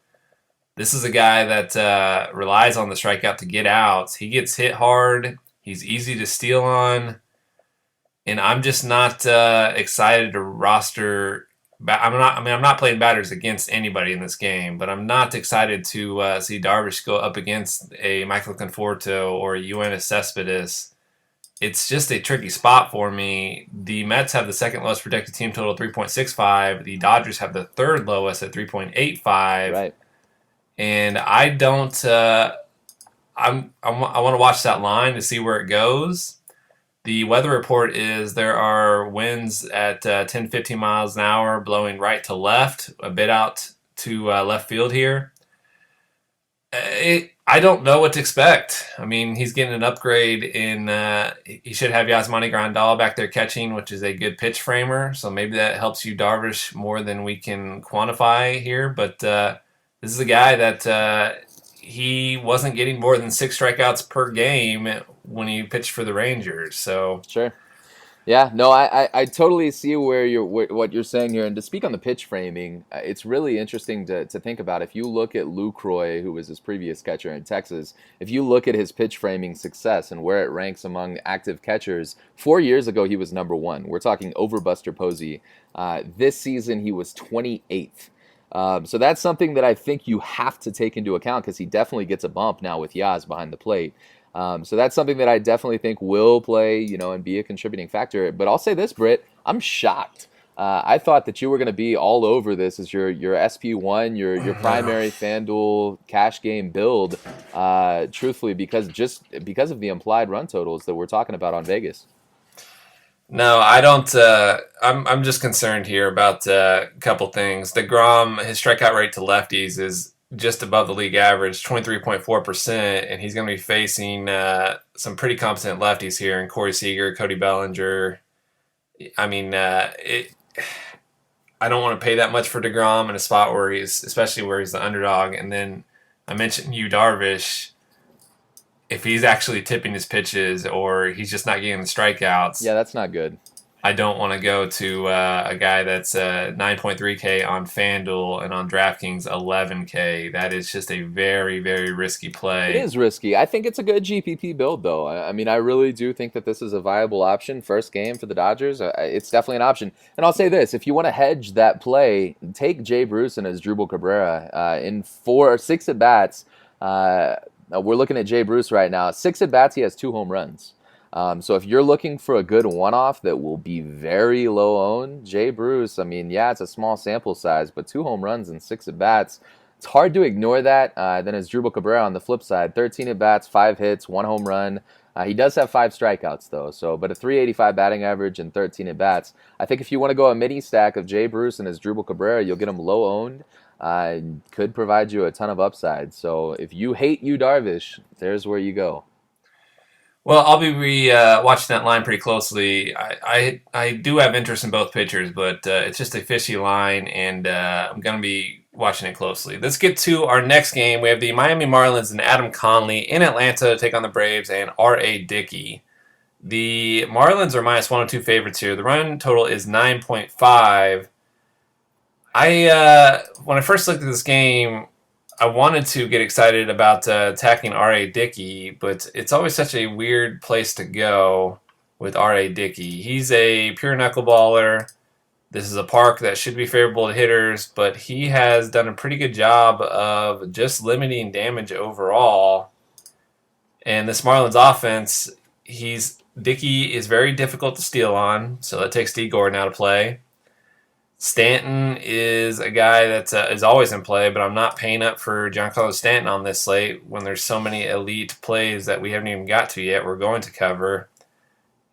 This is a guy that relies on the strikeout to get outs. He gets hit hard. He's easy to steal on. And I'm just not excited to roster. I'm not playing batters against anybody in this game, but I'm not excited to see Darvish go up against a Michael Conforto or a Yoenis Cespedes. It's just a tricky spot for me. The Mets have the second lowest projected team total, 3.65. The Dodgers have the third lowest at 3.85. Right. And I don't. I want to watch that line to see where it goes. The weather report is there are winds at 10, 15 miles an hour blowing right to left, a bit out to left field here. I don't know what to expect. I mean, he's getting an upgrade in he should have Yasmani Grandal back there catching, which is a good pitch framer. So maybe that helps you Darvish more than we can quantify here. But this is a guy that he wasn't getting more than 6 strikeouts per game when he pitched for the Rangers. So sure. Yeah, no, I totally see what you're saying here. And to speak on the pitch framing, it's really interesting to think about. If you look at Lucroy, who was his previous catcher in Texas, if you look at his pitch framing success and where it ranks among active catchers, 4 years ago he was number 1. We're talking over Buster Posey. This season he was 28th. So that's something that I think you have to take into account because he definitely gets a bump now with Yaz behind the plate. So that's something that I definitely think will play, and be a contributing factor. But I'll say this, Britt, I'm shocked. I thought that you were going to be all over this as your SP1, your primary FanDuel cash game build, truthfully, because of the implied run totals that we're talking about on Vegas. No, I don't. I'm just concerned here about a couple things. DeGrom, his strikeout rate to lefties is just above the league average, 23.4%, and he's going to be facing some pretty competent lefties here in Corey Seager, Cody Bellinger. I mean, I don't want to pay that much for DeGrom in a spot especially where he's the underdog. And then I mentioned Yu Darvish. If he's actually tipping his pitches or he's just not getting the strikeouts. Yeah, that's not good. I don't want to go to a guy that's 9.3K on FanDuel and on DraftKings 11K. That is just a very, very risky play. It is risky. I think it's a good GPP build, though. I mean, I really do think that this is a viable option. First game for the Dodgers, it's definitely an option. And I'll say this, if you want to hedge that play, take Jay Bruce and Asdrubal Cabrera in 6 at-bats. We're looking at Jay Bruce right now. 6 at-bats, he has 2 home runs. So if you're looking for a good one-off that will be very low-owned, Jay Bruce, I mean, yeah, it's a small sample size, but 2 home runs and 6 at-bats, it's hard to ignore that. Then Asdrubal Cabrera on the flip side, 13 at-bats, 5 hits, 1 home run. He does have 5 strikeouts, though, but a 385 batting average and 13 at-bats. I think if you want to go a mini stack of Jay Bruce and Asdrubal Cabrera, you'll get them low-owned. Could provide you a ton of upside. So if you hate Yu Darvish, there's where you go. Well, I'll be watching that line pretty closely. I do have interest in both pitchers, but it's just a fishy line, and I'm going to be watching it closely. Let's get to our next game. We have the Miami Marlins and Adam Conley in Atlanta to take on the Braves and R.A. Dickey. The Marlins are minus 102 favorites here. The run total is 9.5. When I first looked at this game, I wanted to get excited about attacking R.A. Dickey, but it's always such a weird place to go with R.A. Dickey. He's a pure knuckleballer. This is a park that should be favorable to hitters, but he has done a pretty good job of just limiting damage overall. And this Marlins offense, Dickey is very difficult to steal on, so that takes D. Gordon out of play. Stanton is a guy that is always in play, but I'm not paying up for Giancarlo Stanton on this slate when there's so many elite plays that we haven't even got to yet. We're going to cover.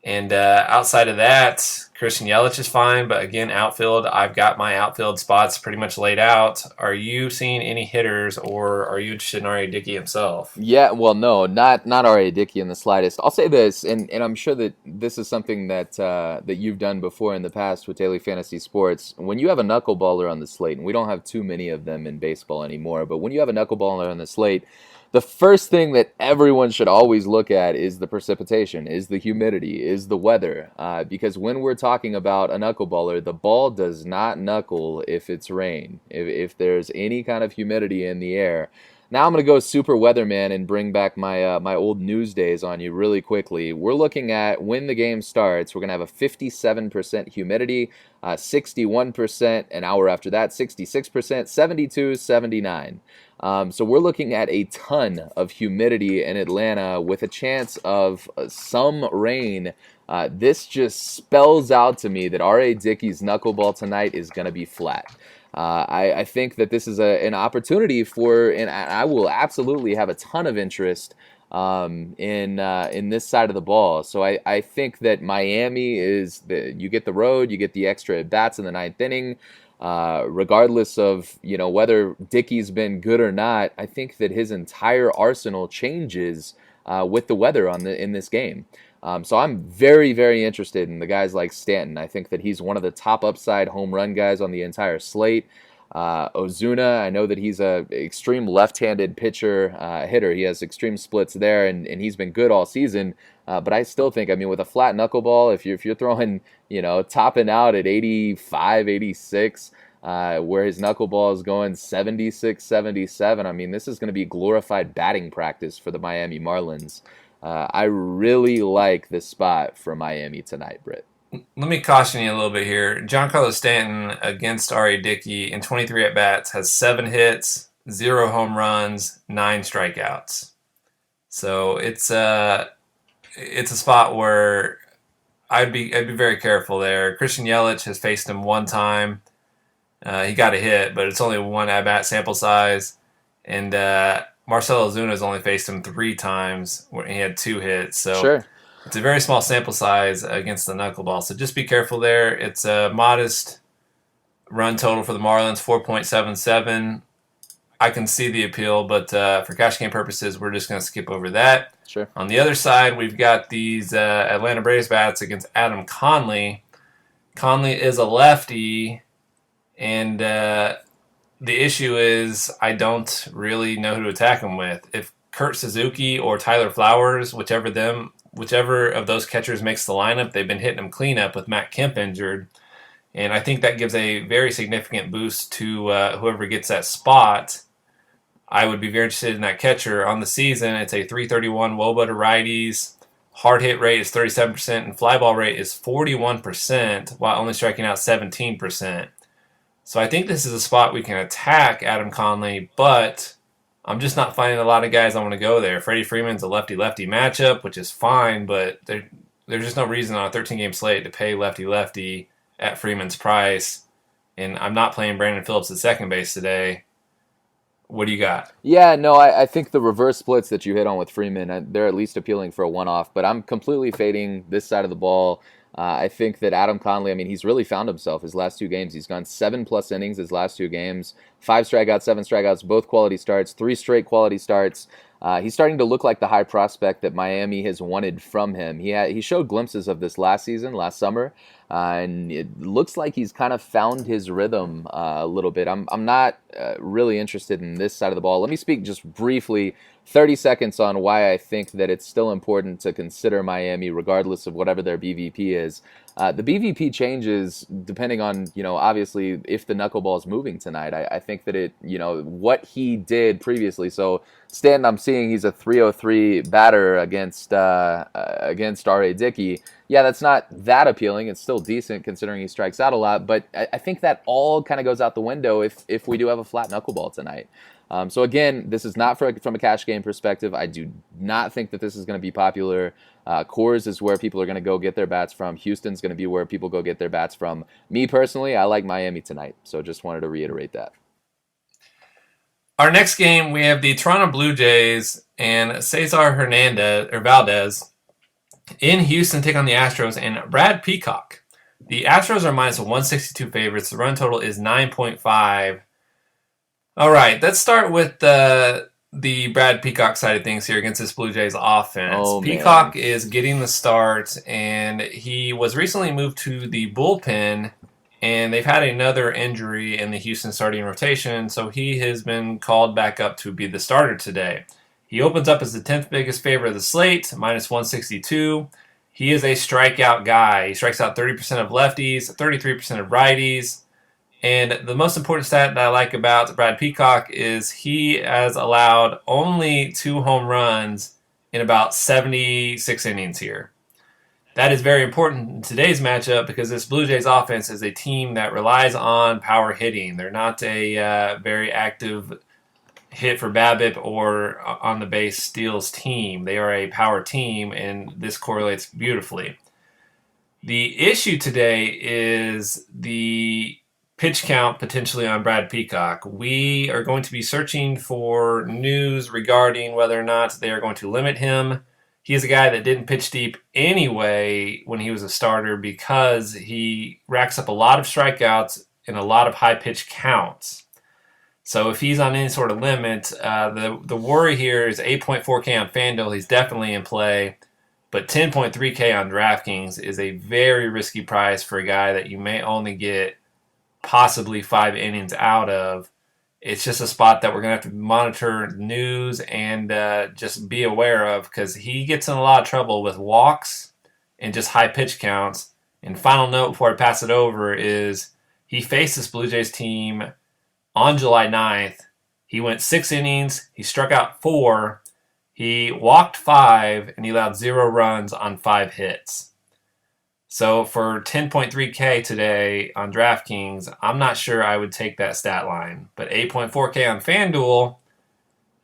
And outside of that, Christian Yelich is fine, but again, outfield, I've got my outfield spots pretty much laid out. Are you seeing any hitters, or are you interested in R.A. Dickey himself? Yeah, well, no, not R.A. Dickey in the slightest. I'll say this, and I'm sure that this is something that that you've done before in the past with Daily Fantasy Sports. When you have a knuckleballer on the slate, and we don't have too many of them in baseball anymore, but when you have a knuckleballer on the slate, the first thing that everyone should always look at is the precipitation, is the humidity, is the weather. Because when we're talking about a knuckleballer, the ball does not knuckle if it's rain, if there's any kind of humidity in the air. Now I'm going to go super weatherman and bring back my my old news days on you really quickly. We're looking at when the game starts, we're going to have a 57% humidity, 61% an hour after that, 66%, 72, 79. So we're looking at a ton of humidity in Atlanta with a chance of some rain. This just spells out to me that R.A. Dickey's knuckleball tonight is going to be flat. I think that this is an opportunity for, and I will absolutely have a ton of interest in this side of the ball. So I think that Miami you get the road, you get the extra at bats in the ninth inning. Regardless of whether Dickey's been good or not, I think that his entire arsenal changes with the weather in this game. So I'm very, very interested in the guys like Stanton. I think that he's one of the top upside home run guys on the entire slate. Ozuna, I know that he's a extreme left-handed hitter. He has extreme splits there, and he's been good all season. But I still think, with a flat knuckleball, if you're throwing, topping out at 85, 86, where his knuckleball is going 76, 77, this is going to be glorified batting practice for the Miami Marlins. I really like this spot for Miami tonight, Britt. Let me caution you a little bit here. Giancarlo Stanton against R.A. Dickey in 23 at-bats has 7 hits, 0 home runs, 9 strikeouts. So it's a spot where I'd be very careful there. Christian Yelich has faced him one time. He got a hit, but it's only 1 at-bat sample size. And Marcell Ozuna has only faced him 3 times when he had 2 hits. So sure. It's a very small sample size against the knuckleball. So just be careful there. It's a modest run total for the Marlins, 4.77. I can see the appeal, but for cash game purposes, we're just going to skip over that. Sure. On the other side, we've got these Atlanta Braves bats against Adam Conley. Conley is a lefty, and the issue is I don't really know who to attack him with. If Kurt Suzuki or Tyler Flowers, whichever of those catchers makes the lineup, they've been hitting them cleanup with Matt Kemp injured. And I think that gives a very significant boost to whoever gets that spot. I would be very interested in that catcher. On the season, it's a 331 WOBA to righties. Hard hit rate is 37%, and fly ball rate is 41%, while only striking out 17%. So I think this is a spot we can attack Adam Conley, but I'm just not finding a lot of guys I want to go there. Freddie Freeman's a lefty-lefty matchup, which is fine, but there's just no reason on a 13-game slate to pay lefty-lefty at Freeman's price. And I'm not playing Brandon Phillips at second base today. What do you got? Yeah, no, I think the reverse splits that you hit on with Freeman, they're at least appealing for a one-off, but I'm completely fading this side of the ball. I think that Adam Conley, he's really found himself his last 2 games. He's gone 7+ innings his last 2 games, 5 strikeouts, 7 strikeouts, both quality starts, 3 straight quality starts. He's starting to look like the high prospect that Miami has wanted from him. He showed glimpses of this last summer, and it looks like he's kind of found his rhythm a little bit. I'm not really interested in this side of the ball. Let me speak just briefly, 30 seconds, on why I think that it's still important to consider Miami regardless of whatever their BVP is. The BVP changes depending on, obviously if the knuckleball is moving tonight. I think that what he did previously. So Stanton, I'm seeing he's a 303 batter against R.A. Dickey. Yeah, that's not that appealing. It's still decent considering he strikes out a lot. But I think that all kind of goes out the window if we do have a flat knuckleball tonight. So again, this is not from a cash game perspective. I do not think that this is going to be popular. Coors is where people are going to go get their bats from. Houston's going to be where people go get their bats from. Me personally, I like Miami tonight. So just wanted to reiterate that. Our next game, we have the Toronto Blue Jays and Cesar Valdez in Houston take on the Astros and Brad Peacock. The Astros are minus 162 favorites. The run total is 9.5. All right, let's start with the Brad Peacock side of things here against this Blue Jays offense. Peacock is getting the start, and he was recently moved to the bullpen, and they've had another injury in the Houston starting rotation, so he has been called back up to be the starter today. He opens up as the 10th biggest favorite of the slate, minus 162. He is a strikeout guy. He strikes out 30% of lefties, 33% of righties. And the most important stat that I like about Brad Peacock is he has allowed only 2 home runs in about 76 innings here. That is very important in today's matchup because this Blue Jays offense is a team that relies on power hitting. They're not a very active hit for BABIP or on the base steals team. They are a power team, and this correlates beautifully. The issue today is the pitch count potentially on Brad Peacock. We are going to be searching for news regarding whether or not they are going to limit him. He is a guy that didn't pitch deep anyway when he was a starter because he racks up a lot of strikeouts and a lot of high pitch counts. So if he's on any sort of limit, the worry here is 8.4K on FanDuel. He's definitely in play. But 10.3K on DraftKings is a very risky price for a guy that you may only get possibly 5 innings out of. It's just a spot that we're going to have to monitor news and just be aware of because he gets in a lot of trouble with walks and just high pitch counts. And final note before I pass it over is he faced this Blue Jays team on July 9th. He went 6 innings. He struck out 4. He walked 5, and he allowed 0 runs on 5 hits. So for 10.3K today on DraftKings, I'm not sure I would take that stat line. But 8.4K on FanDuel,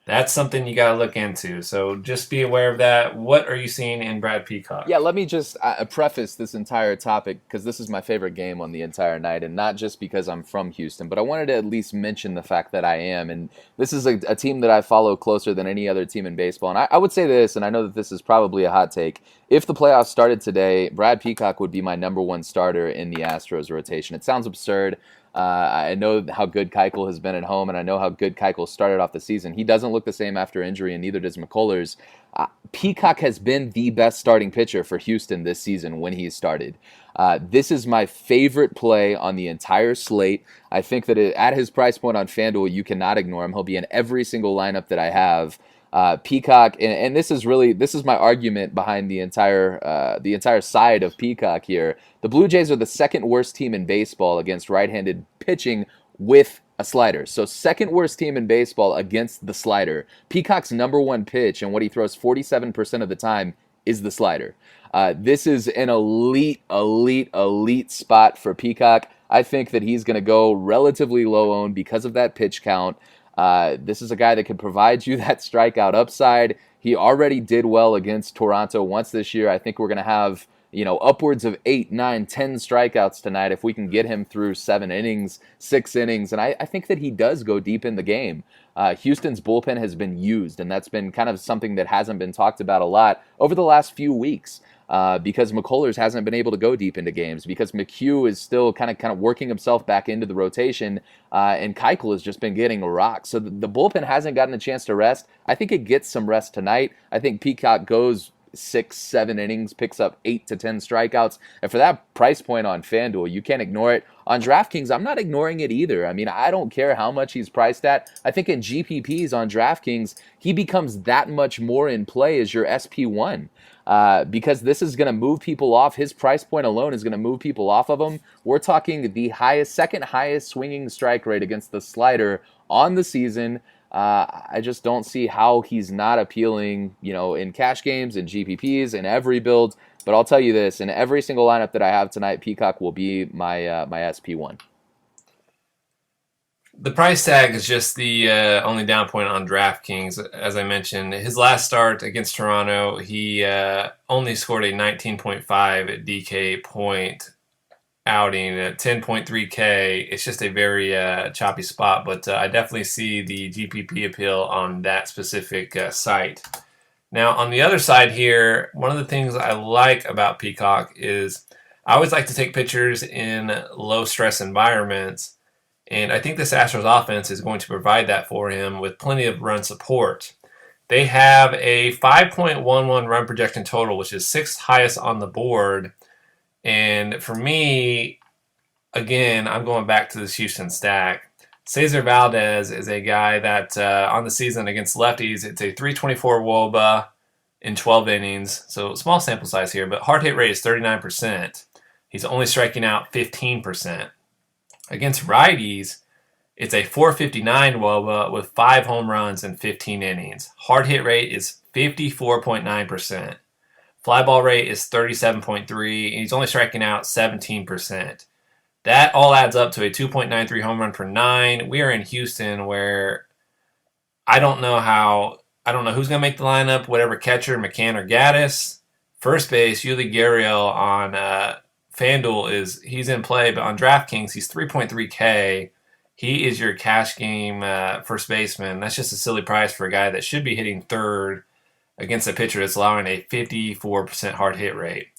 that's something you got to look into. So just be aware of that. What are you seeing in Brad Peacock? Yeah, let me just preface this entire topic because this is my favorite game on the entire night, and not just because I'm from Houston, but I wanted to at least mention the fact that I am. And this is a team that I follow closer than any other team in baseball. And I would say this, and I know that this is probably a hot take. If the playoffs started today, Brad Peacock would be my number 1 starter in the Astros rotation. It sounds absurd. I know how good Keuchel has been at home, and I know how good Keuchel started off the season. He doesn't look the same after injury, and neither does McCullers. Peacock has been the best starting pitcher for Houston this season when he started. This is my favorite play on the entire slate. I think that at his price point on FanDuel, you cannot ignore him. He'll be in every single lineup that I have. Peacock, and this is my argument behind the entire side of Peacock here. The Blue Jays are the second worst team in baseball against right-handed pitching with a slider. So second worst team in baseball against the slider. Peacock's number 1 pitch and what he throws 47% of the time is the slider. This is an elite spot for Peacock. I think that he's going to go relatively low owned because of that pitch count. This is a guy that can provide you that strikeout upside. He already did well against Toronto once this year. I think we're going to have, upwards of 8, 9, 10 strikeouts tonight if we can get him through 7 innings, 6 innings. And I think that he does go deep in the game. Houston's bullpen has been used, and that's been kind of something that hasn't been talked about a lot over the last few weeks. Because McCullers hasn't been able to go deep into games, because McHugh is still kind of working himself back into the rotation, and Keuchel has just been getting rocked. So the bullpen hasn't gotten a chance to rest. I think it gets some rest tonight. I think Peacock goes 6, 7 innings, picks up 8 to 10 strikeouts. And for that price point on FanDuel, you can't ignore it. On DraftKings, I'm not ignoring it either. I mean, I don't care how much he's priced at. I think in GPPs on DraftKings, he becomes that much more in play as your SP1. Because this is going to move people off. His price point alone is going to move people off of him. We're talking the second highest swinging strike rate against the slider on the season. I just don't see how he's not appealing, in cash games and GPPs and every build. But I'll tell you this, in every single lineup that I have tonight, Peacock will be my SP1. The price tag is just the only down point on DraftKings. As I mentioned, his last start against Toronto, he only scored a 19.5 DK point outing at 10.3K. It's just a very choppy spot, but I definitely see the GPP appeal on that specific site. Now, on the other side here, one of the things I like about Peacock is I always like to take pictures in low-stress environments, and I think this Astros offense is going to provide that for him with plenty of run support. They have a 5.11 run projection total, which is 6th highest on the board. And for me, again, I'm going back to this Houston stack. Cesar Valdez is a guy that on the season against lefties, it's a 324 WOBA in 12 innings. So small sample size here, but hard hit rate is 39%. He's only striking out 15%. Against righties, it's a 459 WOBA with 5 home runs in 15 innings. Hard hit rate is 54.9%. Fly ball rate is 37.3, and he's only striking out 17%. That all adds up to a 2.93 home run per 9. We are in Houston where I don't know who's going to make the lineup, whatever catcher, McCann or Gaddis. First base, Yuli Gurriel on FanDuel he's in play, but on DraftKings, he's 3.3K. He is your cash game first baseman. That's just a silly price for a guy that should be hitting third against a pitcher that's allowing a 54% hard hit rate.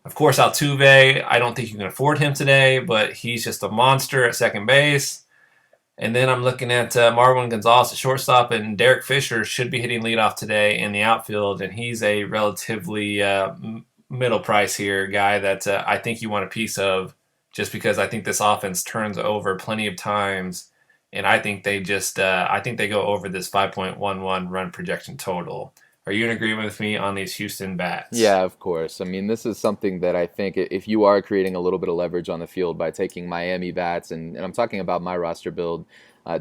Of course, Altuve, I don't think you can afford him today, but he's just a monster at second base. And then I'm looking at Marwin Gonzalez at shortstop, and Derek Fisher should be hitting leadoff today in the outfield, and he's a relatively middle price here guy that I think you want a piece of just because I think this offense turns over plenty of times, and I think they go over this 5.11 run projection total. Are you in agreement with me on these Houston bats? Yeah, of course. I mean, this is something that I think if you are creating a little bit of leverage on the field by taking Miami bats, and I'm talking about my roster build,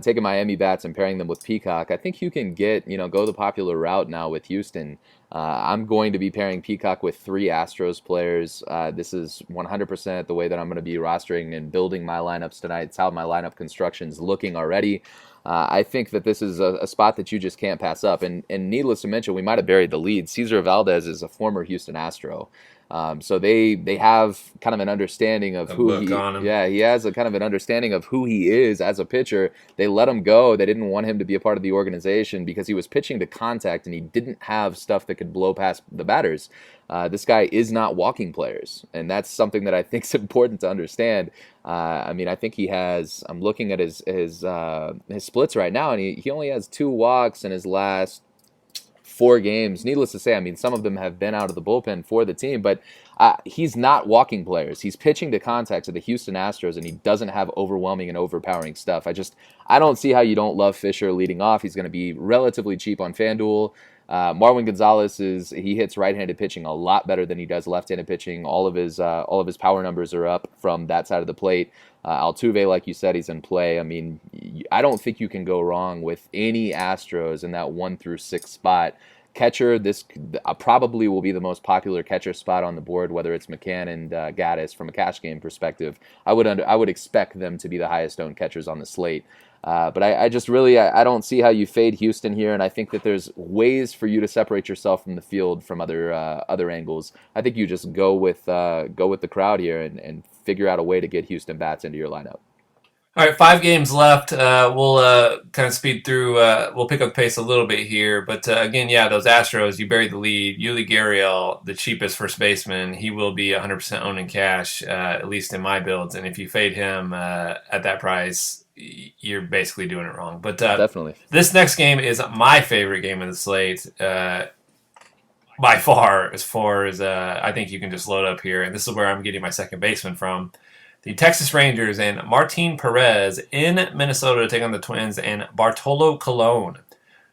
taking Miami bats and pairing them with Peacock, I think you can go the popular route now with Houston. I'm going to be pairing Peacock with 3 Astros players. This is 100% the way that I'm going to be rostering and building my lineups tonight. It's how my lineup construction is looking already. I think that this is a spot that you just can't pass up. And needless to mention, we might have buried the lead. Cesar Valdez is a former Houston Astro. So they have kind of an understanding of who he is. Yeah, he has a kind of an understanding of who he is as a pitcher. They let him go. They didn't want him to be a part of the organization because he was pitching to contact and he didn't have stuff that could blow past the batters. This guy is not walking players, and that's something that I think is important to understand. I mean, I think he has. I'm looking at his splits right now, and he only has 2 walks in his last 4 games. Needless to say, I mean, some of them have been out of the bullpen for the team, but he's not walking players. He's pitching to contact to the Houston Astros, and he doesn't have overwhelming and overpowering stuff. I don't see how you don't love Fisher leading off. He's going to be relatively cheap on FanDuel. Marwin Gonzalez he hits right-handed pitching a lot better than he does left-handed pitching. All of his power numbers are up from that side of the plate. Altuve, like you said, he's in play. I mean, I don't think you can go wrong with any Astros in that 1 through 6 spot. Catcher, this probably will be the most popular catcher spot on the board, whether it's McCann and Gaddis from a cash game perspective. I would expect them to be the highest owned catchers on the slate. But I just really don't see how you fade Houston here, and I think that there's ways for you to separate yourself from the field from other angles. I think you just go with the crowd here and figure out a way to get Houston bats into your lineup. All right, 5 games left. We'll kind of speed through. We'll pick up the pace a little bit here. But again, yeah, those Astros, you buried the lead. Yuli Gurriel, the cheapest first baseman, he will be 100% owned in cash, at least in my builds. And if you fade him at that price, you're basically doing it wrong. But definitely, this next game is my favorite game of the slate. by far as I think you can just load up here. And this is where I'm getting my second baseman from. The Texas Rangers and Martin Perez in Minnesota to take on the Twins and Bartolo Colon.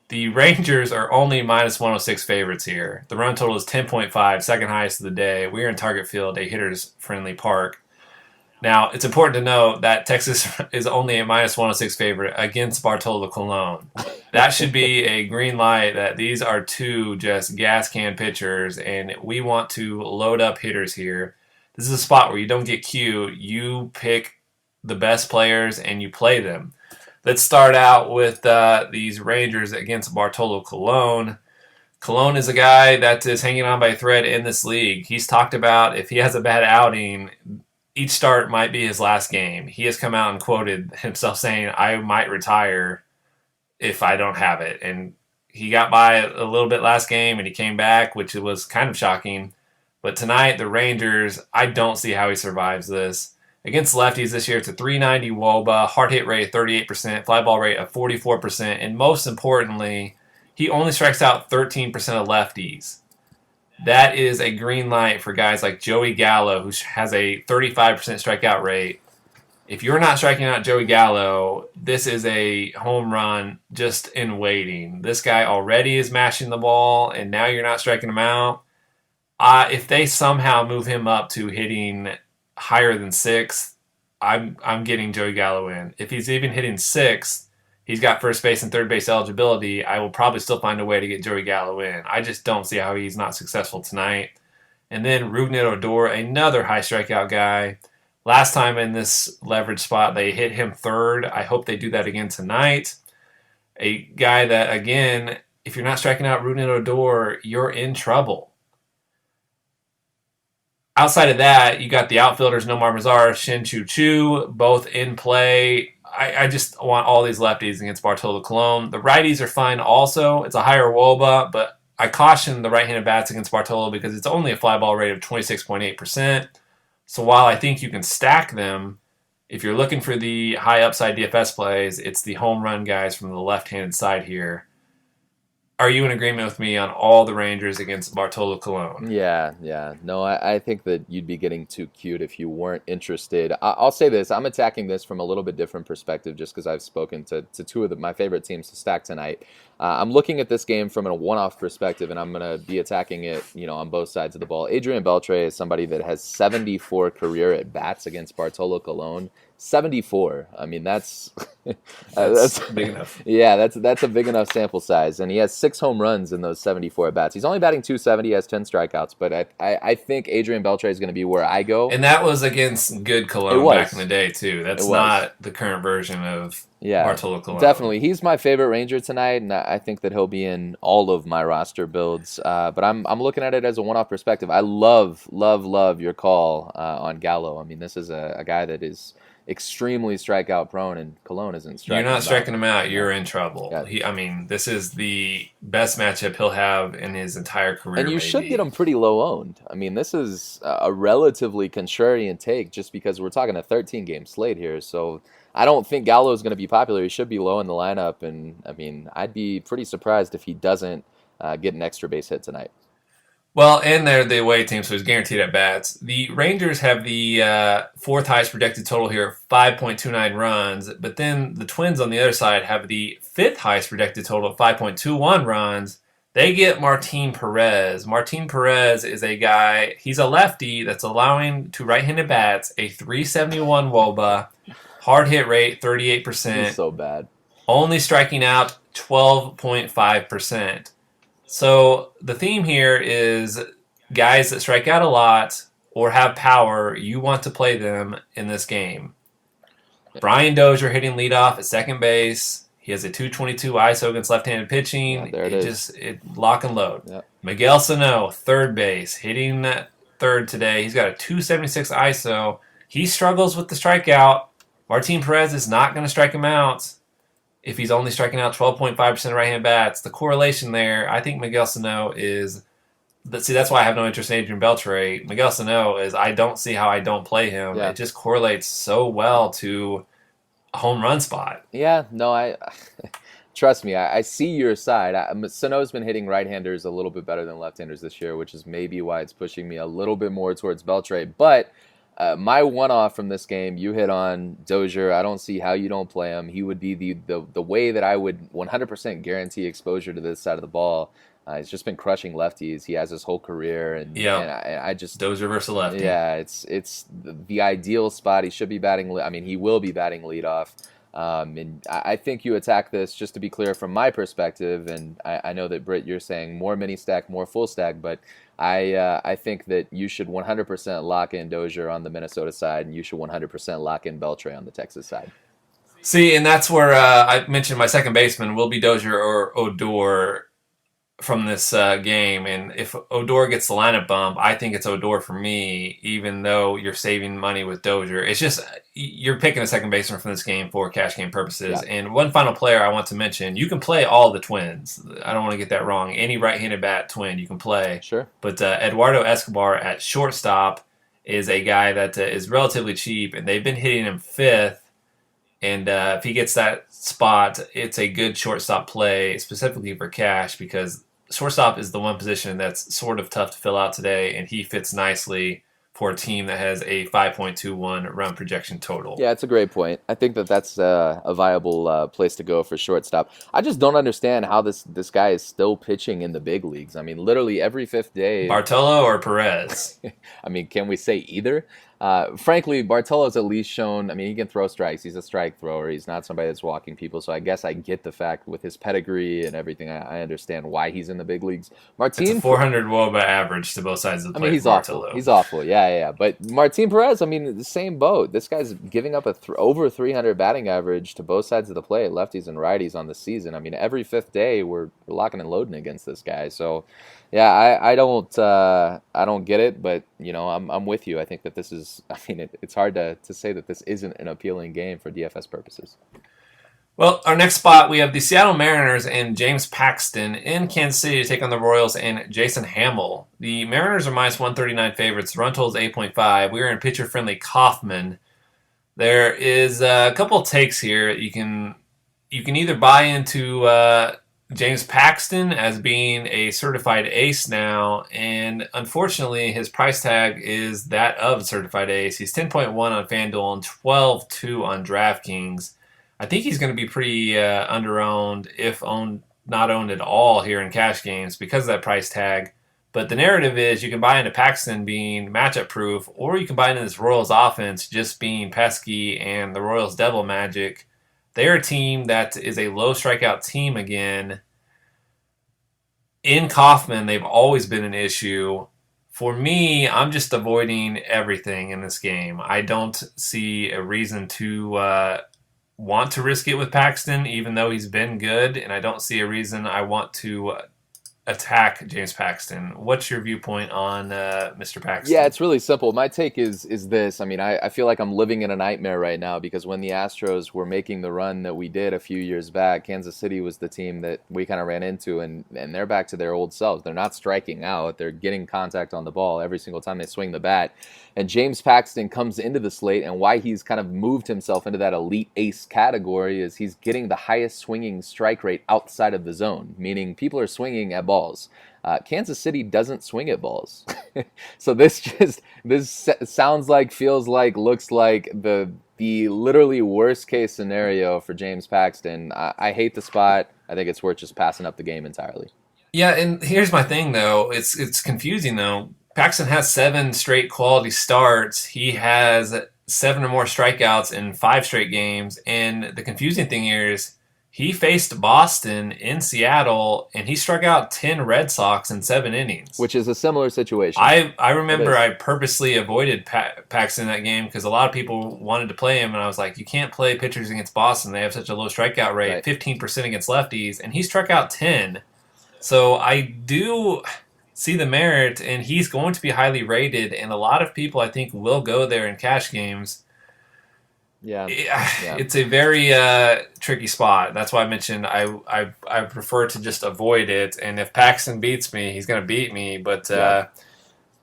The Rangers are only minus 106 favorites here. The run total is 10.5, second highest of the day. We are in Target Field, a hitters-friendly park. Now, it's important to note that Texas is only a minus 106 favorite against Bartolo Colon. That should be a green light that these are two just gas can pitchers, and we want to load up hitters here. This is a spot where you don't get cute. You pick the best players and you play them. Let's start out with these Rangers against Bartolo Colon. Colon is a guy that is hanging on by a thread in this league. He's talked about if he has a bad outing, each start might be his last game. He has come out and quoted himself saying, I might retire if I don't have it. And he got by a little bit last game and he came back, which was kind of shocking. But tonight, the Rangers, I don't see how he survives this. Against lefties this year, it's a 390 WOBA, hard hit rate of 38%, fly ball rate of 44%, and most importantly, he only strikes out 13% of lefties. That is a green light for guys like Joey Gallo, who has a 35% strikeout rate. If you're not striking out Joey Gallo, this is a home run just in waiting. This guy already is mashing the ball, and now you're not striking him out. If they somehow move him up to hitting higher than 6th, I'm getting Joey Gallo in. If he's even hitting 6th, he's got first base and third base eligibility. I will probably still find a way to get Joey Gallo in. I just don't see how he's not successful tonight. And then Rougned Odor, another high strikeout guy. Last time in this leverage spot, they hit him 3rd. I hope they do that again tonight. A guy that, again, if you're not striking out Rougned Odor, you're in trouble. Outside of that, you got the outfielders Nomar Mazar, Shin Chu Chu, both in play. I just want all these lefties against Bartolo Colon. The righties are fine also. It's a higher WOBA, but I caution the right-handed bats against Bartolo because it's only a fly ball rate of 26.8%. So while I think you can stack them, if you're looking for the high upside DFS plays, it's the home run guys from the left-handed side here. Are you in agreement with me on all the Rangers against Bartolo Colon? Yeah. No, I think that you'd be getting too cute if you weren't interested. I'll say this. I'm attacking this from a little bit different perspective just because I've spoken to two of my favorite teams to stack tonight. I'm looking at this game from a one-off perspective, and I'm going to be attacking it, on both sides of the ball. Adrian Beltre is somebody that has 74 career at-bats against Bartolo Colon. 74. I mean, that's big enough. Yeah, that's a big enough sample size, and he has 6 home runs in those 74 at bats. He's only batting .270, has 10 strikeouts, but I think Adrian Beltre is going to be where I go. And that was against good Colon back in the day too. That's not the current version of Bartolo Colon. Definitely, he's my favorite Ranger tonight, and I think that he'll be in all of my roster builds. But I'm looking at it as a one-off perspective. I love your call on Gallo. I mean, this is a guy that is extremely strikeout prone, and Colon isn't striking. You're not striking him out, you're in trouble. Yeah. This is the best matchup he'll have in his entire career. And you should get him pretty low owned. I mean, this is a relatively contrarian take just because we're talking a 13-game slate here. So I don't think Gallo is going to be popular. He should be low in the lineup, and I mean, I'd be pretty surprised if he doesn't get an extra base hit tonight. Well, and they're the away team, so he's guaranteed at bats. The Rangers have the 4th highest projected total here, 5.29 runs. But then the Twins on the other side have the 5th highest projected total, 5.21 runs. They get Martin Perez. Martin Perez is a guy, he's a lefty that's allowing to right-handed bats a 371 WOBA, hard hit rate 38%. He's so bad. Only striking out 12.5%. So the theme here is guys that strike out a lot or have power, you want to play them in this game. Brian Dozier hitting leadoff at second base. He has a 222 ISO against left-handed pitching. Yeah, there it is. Lock and load. Yep. Miguel Sano, third base, hitting third today. He's got a 276 ISO. He struggles with the strikeout. Martin Perez is not going to strike him out. If he's only striking out 12.5% of right-hand bats, the correlation there, I think Miguel Sano is... See, that's why I have no interest in Adrian Beltre. Miguel Sano is, I don't see how I don't play him. Yeah. It just correlates so well to a home run spot. Yeah, no, Trust me, I see your side. Sano's been hitting right-handers a little bit better than left-handers this year, which is maybe why it's pushing me a little bit more towards Beltre. But my one-off from this game, you hit on Dozier. I don't see how you don't play him. He would be the way that I would 100% guarantee exposure to this side of the ball. He's just been crushing lefties. He has his whole career, and I just Dozier versus lefty. Yeah, it's the ideal spot. He should be batting. I mean, he will be batting leadoff. And I think you attack this, just to be clear from my perspective, and I know that, Britt, you're saying more mini stack, more full stack, but I think that you should 100% lock in Dozier on the Minnesota side, and you should 100% lock in Beltre on the Texas side. See, and that's where I mentioned my second baseman will be Dozier or Odor from this game, and if Odor gets the lineup bump, I think it's Odor for me, even though you're saving money with Dozier. It's just you're picking a second baseman from this game for cash game purposes. Yeah. And one final player I want to mention, you can play all the Twins. I don't want to get that wrong. Any right-handed bat Twin you can play. Sure. But Eduardo Escobar at shortstop is a guy that is relatively cheap, and they've been hitting him fifth. And if he gets that spot, it's a good shortstop play, specifically for cash, because shortstop is the one position that's sort of tough to fill out today, and he fits nicely for a team that has a 5.21 run projection total. Yeah, it's a great point. I think that's a viable place to go for shortstop. I just don't understand how this guy is still pitching in the big leagues. I mean, literally every fifth day. Bartolo or Perez? I mean, can we say either? Frankly, Bartolo's at least shown, I mean, he can throw strikes. He's a strike thrower. He's not somebody that's walking people. So I guess I get the fact with his pedigree and everything, I understand why he's in the big leagues. Martin, it's a 400 WOBA average to both sides of the plate. I mean, he's awful. He's awful. Yeah. But Martin Perez, I mean, the same boat. This guy's giving up over 300 batting average to both sides of the plate, lefties and righties on the season. I mean, every fifth day we're locking and loading against this guy. So, yeah, I don't get it, but I'm with you. I think that this is. I mean, it's hard to say that this isn't an appealing game for DFS purposes. Well, our next spot, we have the Seattle Mariners and James Paxton in Kansas City to take on the Royals and Jason Hamill. The Mariners are minus 139 favorites. The run total is 8.5. We are in pitcher-friendly Kaufman. There is a couple of takes here. You can either buy into James Paxton as being a certified ace now, and unfortunately his price tag is that of a certified ace. He's 10.1 on FanDuel and 12.2 on DraftKings. I think he's going to be pretty underowned, if not owned at all here in cash games because of that price tag. But the narrative is you can buy into Paxton being matchup proof, or you can buy into this Royals offense just being pesky and the Royals devil magic. They're a team that is a low strikeout team again. In Kaufman, they've always been an issue. For me, I'm just avoiding everything in this game. I don't see a reason to want to risk it with Paxton, even though he's been good, and I don't see a reason I want to attack James Paxton. What's your viewpoint on Mr. Paxton? Yeah, it's really simple. My take is this. I mean, I feel like I'm living in a nightmare right now because when the Astros were making the run that we did a few years back, Kansas City was the team that we kind of ran into, and they're back to their old selves. They're not striking out. They're getting contact on the ball every single time they swing the bat. And James Paxton comes into the slate, and why he's kind of moved himself into that elite ace category is he's getting the highest swinging strike rate outside of the zone, meaning people are swinging at balls. Kansas City doesn't swing at balls. So this sounds like, feels like, looks like the literally worst case scenario for James Paxton. I hate the spot. I think it's worth just passing up the game entirely. Yeah, and here's my thing, though. It's confusing, though. Paxton has 7 straight quality starts. He has 7 or more strikeouts in 5 straight games. And the confusing thing here is he faced Boston in Seattle, and he struck out 10 Red Sox in 7 innings. Which is a similar situation. I remember I purposely avoided Paxton in that game because a lot of people wanted to play him, and I was like, you can't play pitchers against Boston. They have such a low strikeout rate, right. 15% against lefties, and he struck out 10. So I do see the merit, and he's going to be highly rated, and a lot of people I think will go there in cash games. Yeah. It's a very tricky spot. That's why I mentioned I prefer to just avoid it, and if Paxton beats me, he's going to beat me, but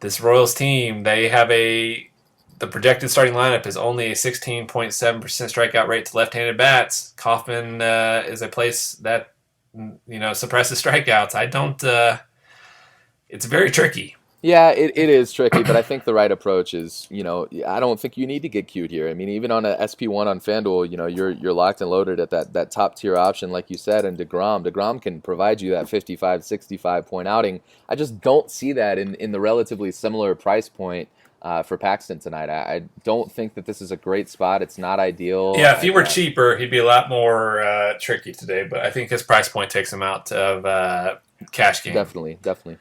this Royals team, they have a the projected starting lineup is only a 16.7% strikeout rate to left-handed bats. Kauffman is a place that suppresses strikeouts. I don't. It's very tricky. Yeah, it is tricky, but I think the right approach is, I don't think you need to get cute here. I mean, even on a SP1 on FanDuel, you're locked and loaded at that top tier option, like you said, and DeGrom can provide you that 55, 65 point outing. I just don't see that in the relatively similar price point for Paxton tonight. I don't think that this is a great spot. It's not ideal. Yeah, if he were cheaper, he'd be a lot more tricky today, but I think his price point takes him out of cash game. Definitely.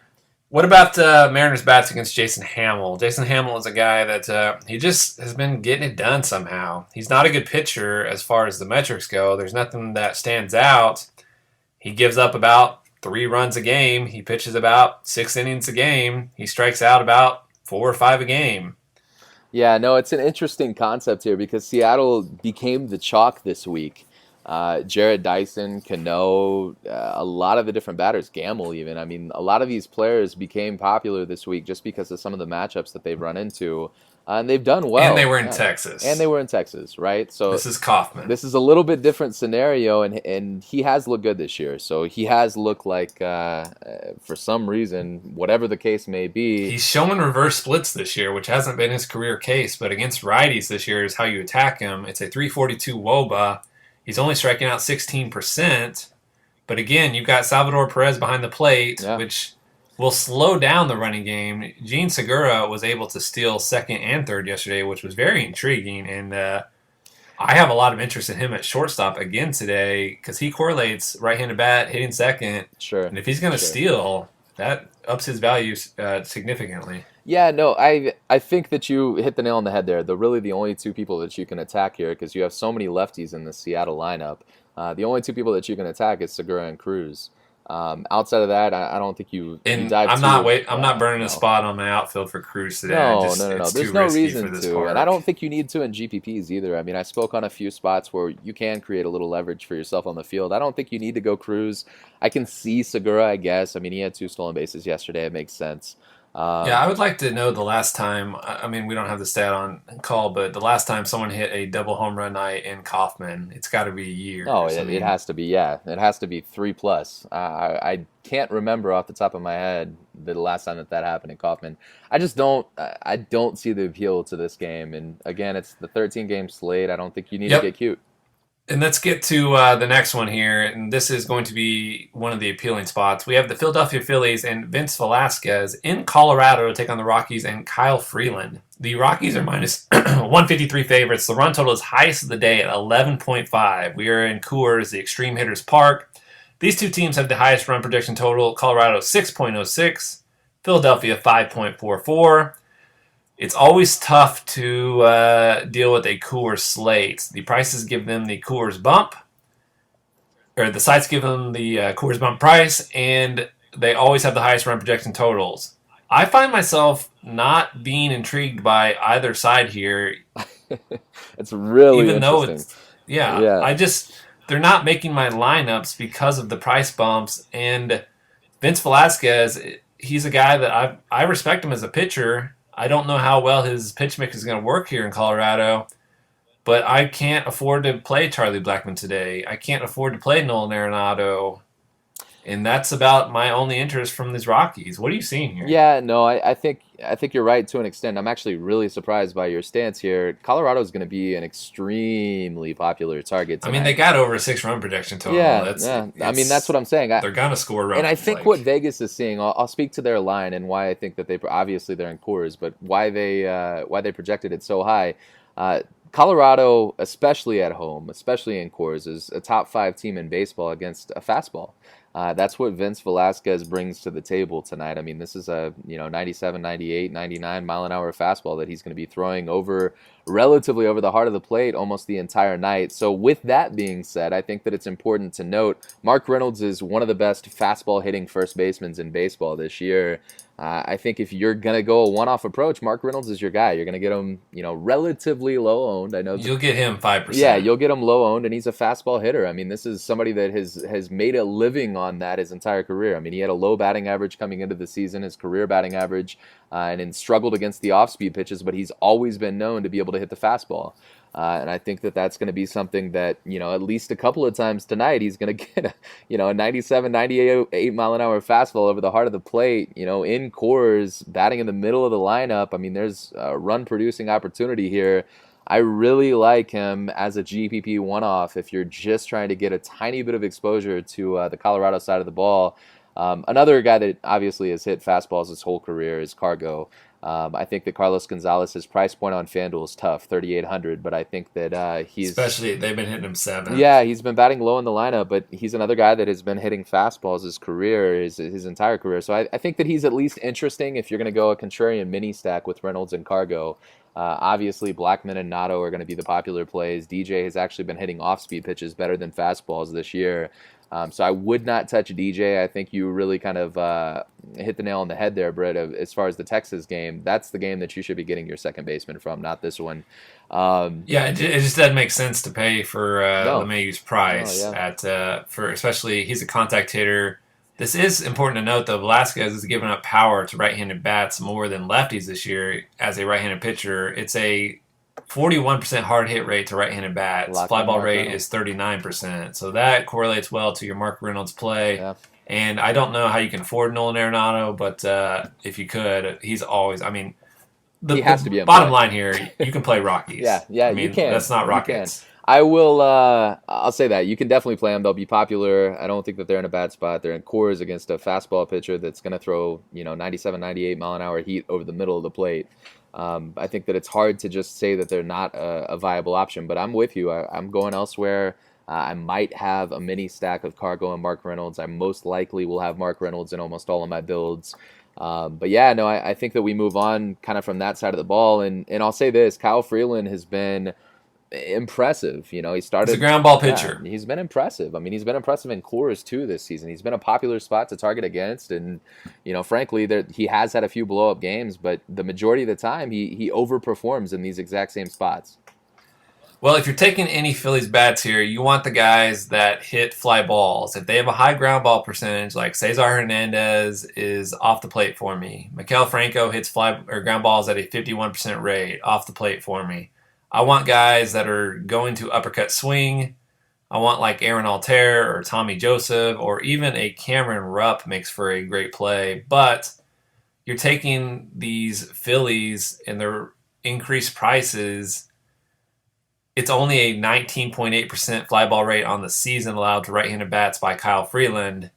What about Mariners bats against Jason Hamill? Jason Hamill is a guy that he just has been getting it done somehow. He's not a good pitcher as far as the metrics go. There's nothing that stands out. He gives up about 3 runs a game. He pitches about 6 innings a game. He strikes out about 4 or 5 a game. Yeah, no, it's an interesting concept here because Seattle became the chalk this week. Jared Dyson, Cano, a lot of the different batters, Gamble even. I mean, a lot of these players became popular this week just because of some of the matchups that they've run into. And they've done well. And they were in Texas. Right? So this is Kauffman. This is a little bit different scenario, and he has looked good this year. So he has looked like, for some reason, whatever the case may be. He's showing reverse splits this year, which hasn't been his career case. But against righties this year is how you attack him. It's a 342 WOBA. He's only striking out 16%. But again, you've got Salvador Perez behind the plate, which will slow down the running game. Gene Segura was able to steal second and third yesterday, which was very intriguing. And I have a lot of interest in him at shortstop again today because he correlates right-handed bat, hitting second. Sure. And if he's going to steal, that ups his value significantly. Yeah, no, I think that you hit the nail on the head there. The only 2 people that you can attack here, because you have so many lefties in the Seattle lineup, the only 2 people that you can attack is Segura and Cruz. Outside of that, I don't think you dive I'm not burning a spot on my outfield for Cruz today. No. There's no reason to, and I don't think you need to in GPPs either. I mean, I spoke on a few spots where you can create a little leverage for yourself on the field. I don't think you need to go Cruz. I can see Segura, I guess. I mean, he had 2 stolen bases yesterday. It makes sense. I would like to know the last time. I mean, we don't have the stat on call, but the last time someone hit a double home run night in Kauffman, it's got to be years. Oh, it has to be. Yeah, it has to be 3+. I can't remember off the top of my head the last time that happened in Kauffman. I just don't. I don't see the appeal to this game. And again, it's the 13-game slate. I don't think you need to get cute. And let's get to the next one here, and this is going to be one of the appealing spots. We have the Philadelphia Phillies and Vince Velasquez in Colorado to take on the Rockies and Kyle Freeland. The Rockies are minus 153 favorites. The run total is highest of the day at 11.5. We are in Coors, the Extreme Hitters Park. These 2 teams have the highest run prediction total. Colorado 6.06, Philadelphia 5.44. It's always tough to deal with a Coors slate. The prices give them the Coors bump, or the sites give them the Coors bump price, and they always have the highest run projection totals. I find myself not being intrigued by either side here. It's really even though interesting. They're not making my lineups because of the price bumps. And Vince Velasquez, he's a guy that I respect him as a pitcher. I don't know how well his pitch mix is going to work here in Colorado, but I can't afford to play Charlie Blackmon today. I can't afford to play Nolan Arenado, and that's about my only interest from these Rockies. What are you seeing here? Yeah, no, I think you're right to an extent. I'm actually really surprised by your stance here. Colorado is going to be an extremely popular target tonight. I mean, they got over a 6-run projection total. I mean, that's what I'm saying. They're going to score runs. And I think what Vegas is seeing, I'll speak to their line and why I think that obviously they're in Coors, but why they projected it so high. Colorado, especially at home, especially in Coors, is a top 5 team in baseball against a fastball. That's what Vince Velasquez brings to the table tonight. I mean, this is a 97, 98, 99 mile-an-hour fastball that he's going to be throwing relatively over the heart of the plate almost the entire night. So with that being said, I think that it's important to note Mark Reynolds is one of the best fastball-hitting first basemen in baseball this year. I think if you're going to go a one-off approach, Mark Reynolds is your guy. You're going to get him, relatively low-owned. I know you'll get him 5%. Yeah, you'll get him low-owned, and he's a fastball hitter. I mean, this is somebody that has made a living on that his entire career. I mean, he had a low batting average coming into the season. His career batting average and then struggled against the off-speed pitches, but he's always been known to be able to hit the fastball. And I think that that's going to be something that, at least a couple of times tonight, he's going to get a 97, 98 mile an hour fastball over the heart of the plate, in Coors, batting in the middle of the lineup. I mean, there's a run producing opportunity here. I really like him as a GPP one-off if you're just trying to get a tiny bit of exposure to the Colorado side of the ball. Another guy that obviously has hit fastballs his whole career is Cargo. I think that Carlos Gonzalez's price point on FanDuel is tough, 3,800, but I think that he's... Especially, they've been hitting him 7. Yeah, he's been batting low in the lineup, but he's another guy that has been hitting fastballs his career, his entire career. So I think that he's at least interesting if you're going to go a contrarian mini stack with Reynolds and Cargo. Obviously, Blackman and Nato are going to be the popular plays. DJ has actually been hitting off-speed pitches better than fastballs this year. So I would not touch DJ. I think you really kind of hit the nail on the head there, Britt. As far as the Texas game, that's the game that you should be getting your second baseman from, not this one. It just doesn't make sense to pay for No. LeMay's price for especially he's a contact hitter. This is important to note, though. Velasquez is giving up power to right-handed bats more than lefties this year as a right-handed pitcher. It's a 41% hard hit rate to right-handed bats. Fly ball rate is 39%. So that correlates well to your Mark Reynolds play. Yeah. And I don't know how you can afford Nolan Arenado, but if you could, he's always. I mean, he has to be in bottom play. line here. You can play Rockies. Yeah, you can. That's not Rockets. I will. I'll say that you can definitely play them. They'll be popular. I don't think that they're in a bad spot. They're in Coors against a fastball pitcher that's going to throw 97, 98 mile an hour heat over the middle of the plate. I think that it's hard to just say that they're not a viable option. But I'm with you. I'm going elsewhere. I might have a mini stack of Cargo and Mark Reynolds. I most likely will have Mark Reynolds in almost all of my builds. But yeah, no, I think that we move on kind of from that side of the ball. And I'll say this, Kyle Freeland has been impressive. He started... He's a ground ball pitcher. Yeah, he's been impressive. I mean, he's been impressive in Coors too this season. He's been a popular spot to target against. And, frankly, he has had a few blow-up games, but the majority of the time he overperforms in these exact same spots. Well, if you're taking any Phillies bats here, you want the guys that hit fly balls. If they have a high ground ball percentage, like Cesar Hernandez is off the plate for me. Maikel Franco hits ground balls at a 51% rate off the plate for me. I want guys that are going to uppercut swing. I want like Aaron Altair or Tommy Joseph or even a Cameron Rupp makes for a great play. But you're taking these Phillies and their increased prices. It's only a 19.8% fly ball rate on the season allowed to right-handed bats by Kyle Freeland.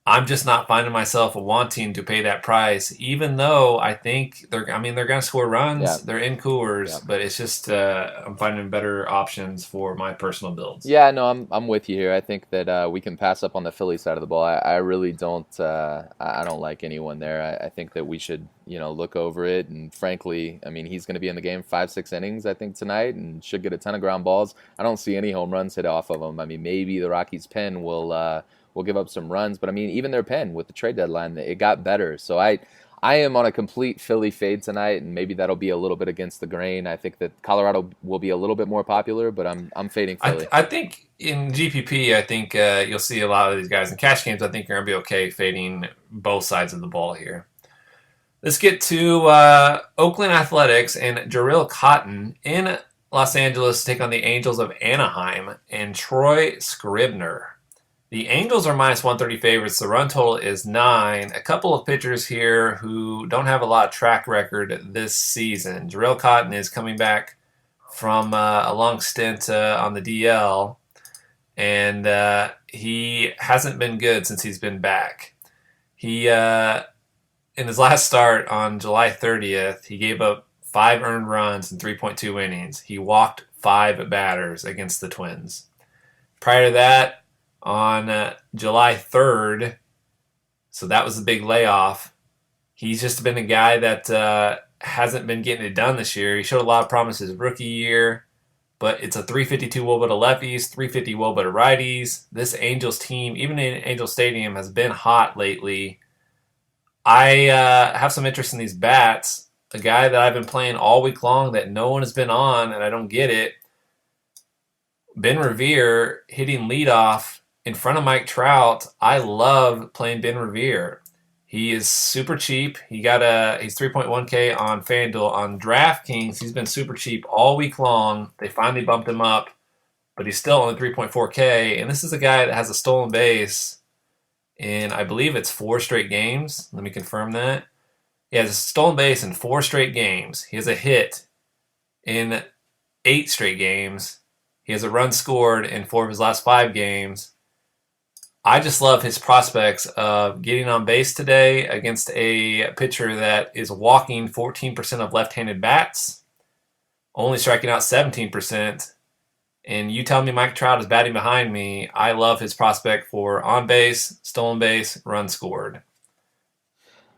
I'm just not finding myself wanting to pay that price, even though I think they're going to score runs. Yeah. They're in Coors, but it's just I'm finding better options for my personal builds. Yeah, no, I'm with you here. I think that we can pass up on the Philly side of the ball. I really don't. I don't like anyone there. I think that we should look over it. And frankly, I mean, he's going to be in the game 5-6 innings, I think, tonight, and should get a ton of ground balls. I don't see any home runs hit off of him. I mean, maybe the Rockies' pen will give up some runs, but I mean, even their pen with the trade deadline, it got better. So I am on a complete Philly fade tonight, and maybe that'll be a little bit against the grain. I think that Colorado will be a little bit more popular, but I'm fading Philly. I think in GPP, I think you'll see a lot of these guys in cash games. I think you're gonna be okay fading both sides of the ball here. Let's get to Oakland Athletics and Jarrell Cotton in Los Angeles to take on the Angels of Anaheim and Troy Scribner. The Angels are minus 130 favorites. The run total is 9. A couple of pitchers here who don't have a lot of track record this season. Jarrell Cotton is coming back from a long stint on the DL, and he hasn't been good since he's been back. He in his last start on July 30th, he gave up 5 earned runs in 3.2 innings. He walked 5 batters against the Twins. Prior to that, on July 3rd, so that was the big layoff. He's just been a guy that hasn't been getting it done this year. He showed a lot of promise his rookie year, but it's a 352 WOBA to lefties, 350 WOBA to righties. This Angels team, even in Angel Stadium, has been hot lately. I have some interest in these bats. A guy that I've been playing all week long that no one has been on, and I don't get it. Ben Revere hitting leadoff in front of Mike Trout. I love playing Ben Revere. He is super cheap. He's 3.1K on FanDuel. On DraftKings, he's been super cheap all week long. They finally bumped him up, but he's still only 3.4K. And this is a guy that has a stolen base in, I believe it's 4 straight games. Let me confirm that. He has a stolen base in 4 straight games. He has a hit in 8 straight games. He has a run scored in 4 of his last 5 games. I just love his prospects of getting on base today against a pitcher that is walking 14% of left-handed bats, only striking out 17%. And you tell me Mike Trout is batting behind me. I love his prospect for on base, stolen base, run scored.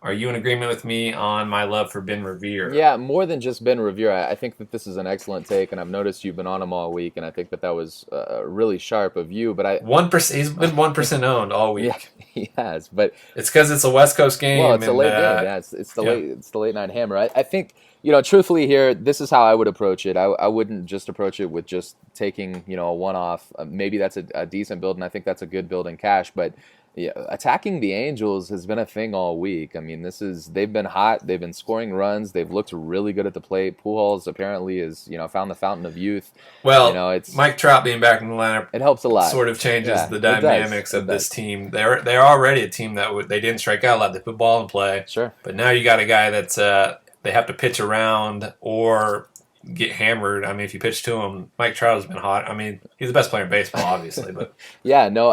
Are you in agreement with me on my love for Ben Revere? Yeah, more than just Ben Revere. I think that this is an excellent take, and I've noticed you've been on him all week, and I think that was really sharp of you. But 1%. He's been 1% owned all week. Yeah, he has. But it's because it's a West Coast game. Well, it's a late game. Yeah, it's the late night hammer. I think truthfully here, this is how I would approach it. I wouldn't just approach it with just taking a one-off. Maybe that's a decent build, and I think that's a good build in cash, but. Yeah, attacking the Angels has been a thing all week. I mean, they've been hot. They've been scoring runs. They've looked really good at the plate. Pujols apparently is found the fountain of youth. Well, it's Mike Trout being back in the lineup. It helps a lot. Sort of changes the dynamics of this team. They're already a team that they didn't strike out a lot. They put ball in play. Sure. But now you got a guy that's they have to pitch around or get hammered. I mean, if you pitch to him, Mike Trout has been hot. I mean, he's the best player in baseball, obviously. But yeah, no,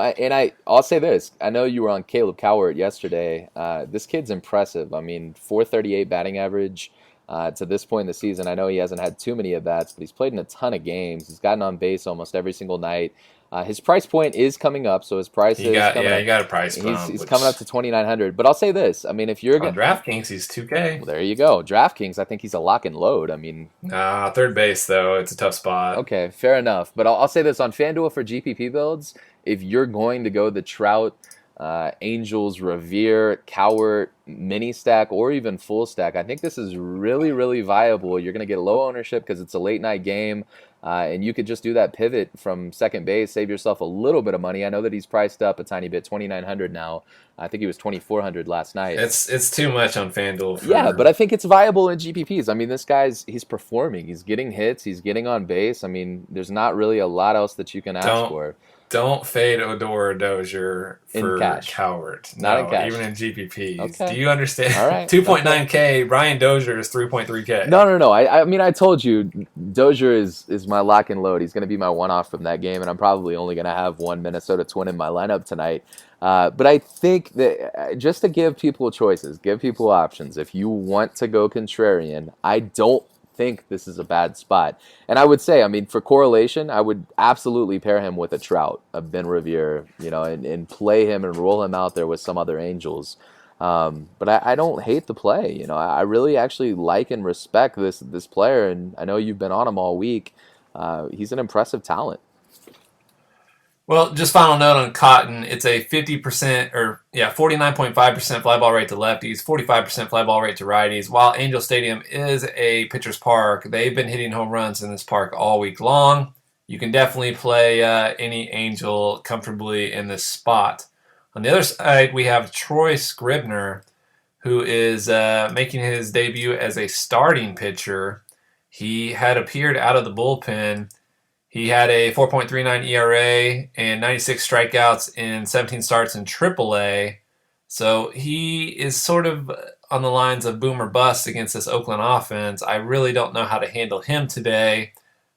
I'll say this. I know you were on Caleb Cowart yesterday. This kid's impressive. I mean, 438 batting average to this point in the season. I know he hasn't had too many at-bats, but he's played in a ton of games. He's gotten on base almost every single night. His price point is coming up, so his price is coming up. He got a price bump. He's coming up to $2,900. But I'll say this: I mean, if you're on DraftKings, he's $2K. Well, there you go. DraftKings, I think he's a lock and load. I mean, third base though, it's a tough spot. Okay, fair enough. But I'll say this on FanDuel for GPP builds: if you're going to go the Trout, Angels, Revere, Cowart, mini stack, or even full stack, I think this is really, really viable. You're going to get low ownership because it's a late night game. And you could just do that pivot from second base, save yourself a little bit of money. I know that he's priced up a tiny bit, $2,900 now. I think he was $2,400 last night. It's too much on FanDuel. Yeah, but I think it's viable in GPPs. I mean, this he's performing. He's getting hits. He's getting on base. I mean, there's not really a lot else that you can ask for. Don't fade Odor or Dozier for Cowart. Not in cash. Even in GPPs. Okay. Do you understand? All right. 2.9K. Brian Dozier is 3.3K. No. I mean, I told you, Dozier is my lock and load. He's going to be my one-off from that game, and I'm probably only going to have one Minnesota Twin in my lineup tonight. But I think that just to give people choices, give people options. If you want to go contrarian, I don't think this is a bad spot. And I would say, I mean, for correlation, I would absolutely pair him with a Trout, a Ben Revere, and play him and roll him out there with some other Angels. But I don't hate the play. I really actually like and respect this player, and I know you've been on him all week. He's an impressive talent. Well, just final note on Cotton. It's a 49.5% fly ball rate to lefties, 45% fly ball rate to righties. While Angel Stadium is a pitcher's park, they've been hitting home runs in this park all week long. You can definitely play any Angel comfortably in this spot. On the other side, we have Troy Scribner, who is making his debut as a starting pitcher. He had appeared out of the bullpen. He had a 4.39 ERA and 96 strikeouts in 17 starts in AAA. So he is sort of on the lines of boom or bust against this Oakland offense. I really don't know how to handle him today.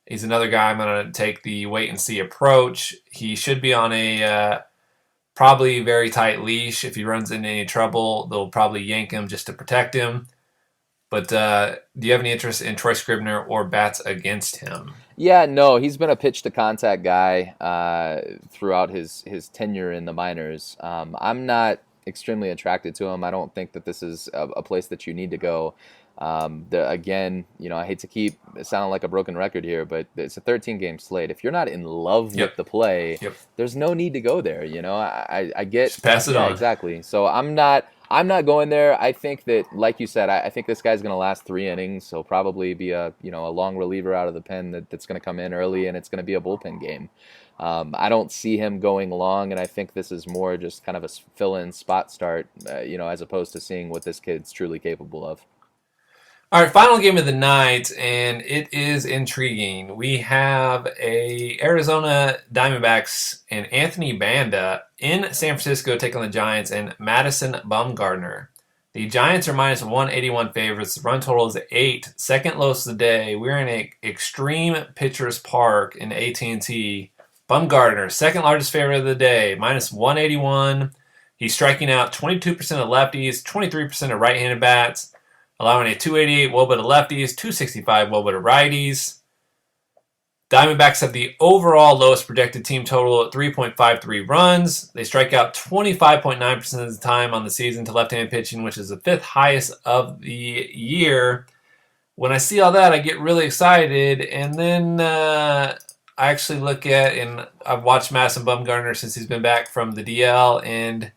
He's another guy I'm going to take the wait-and-see approach. He should be on a probably very tight leash. If he runs into any trouble, they'll probably yank him just to protect him. But do you have any interest in Troy Scribner or bats against him? Yeah, no, he's been a pitch-to-contact guy throughout his tenure in the minors. I'm not extremely attracted to him. I don't think that this is a place that you need to go. Again, I hate to keep sounding like a broken record here, but it's a 13-game slate. If you're not in love with the play, there's no need to go there. I get just pass it on. Exactly. So I'm not I'm not going there. I think that, like you said, I think this guy's going to last 3 innings. He'll probably be a long reliever out of the pen that's going to come in early, and it's going to be a bullpen game. I don't see him going long, and I think this is more just kind of a fill-in spot start, as opposed to seeing what this kid's truly capable of. All right, final game of the night, and it is intriguing. We have a Arizona Diamondbacks and Anthony Banda in San Francisco taking on the Giants and Madison Bumgarner. The Giants are minus 181 favorites. The run total is 8, second lowest of the day. We're in an extreme pitcher's park in AT&T. Bumgarner, second largest favorite of the day, minus 181. He's striking out 22% of lefties, 23% of right-handed bats, allowing a 288 wOBA to lefties, 265 wOBA to righties. Diamondbacks have the overall lowest projected team total at 3.53 runs. They strike out 25.9% of the time on the season to left-handed pitching, which is the 5th highest of the year. When I see all that, I get really excited, and then I actually look at, and I've watched Madison Bumgarner since he's been back from the DL, and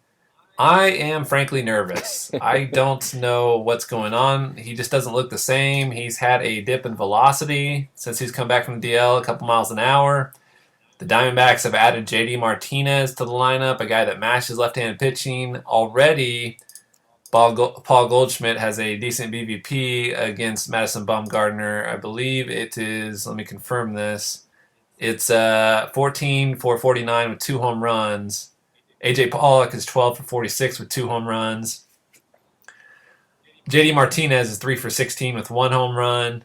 I am frankly nervous. I don't know what's going on. He just doesn't look the same. He's had a dip in velocity since he's come back from the DL, a couple miles an hour. The Diamondbacks have added J.D. Martinez to the lineup, a guy that matches left-handed pitching. Already, Paul Goldschmidt has a decent BVP against Madison Bumgarner. I believe it is, let me confirm this, it's 14 for 49 with 2 home runs. A.J. Pollock is 12 for 46 with 2 home runs. J.D. Martinez is 3 for 16 with 1 home run.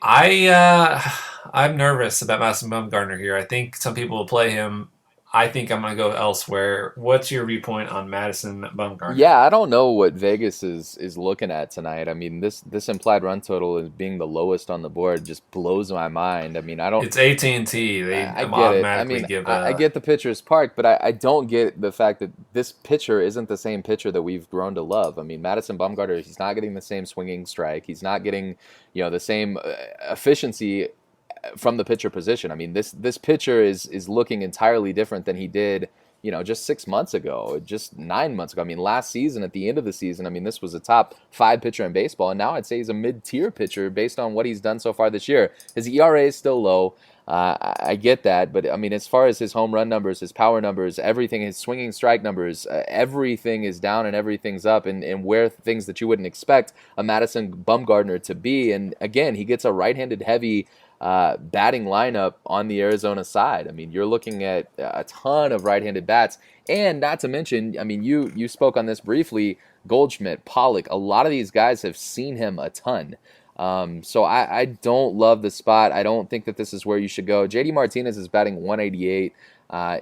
I'm nervous about Madison Bumgarner here. I think some people will play him. I think I'm going to go elsewhere. What's your viewpoint on Madison Bumgarner? Yeah, I don't know what Vegas is looking at tonight. I mean, this implied run total as being the lowest on the board just blows my mind. I mean, I don't. It's AT&T. They I get automatically it. I give. mean, I get the pitcher's park, but I don't get the fact that this pitcher isn't the same pitcher that we've grown to love. I mean, Madison Bumgarner, he's not getting the same swinging strike. He's not getting the same efficiency from the pitcher position. I mean, this pitcher is looking entirely different than he did, just 6 months ago, just 9 months ago. I mean, last season, at the end of the season, I mean, this was a top 5 pitcher in baseball, and now I'd say he's a mid-tier pitcher based on what he's done so far this year. His ERA is still low. I get that, but I mean, as far as his home run numbers, his power numbers, everything, his swinging strike numbers, everything is down and everything's up, and where things that you wouldn't expect a Madison Bumgarner to be. And again, he gets a right-handed heavy batting lineup on the Arizona side. I mean, you're looking at a ton of right-handed bats, and not to mention, I mean, you spoke on this briefly, Goldschmidt, Pollock, a lot of these guys have seen him a ton. So I don't love the spot. I don't think that this is where you should go. J.D. Martinez is batting 188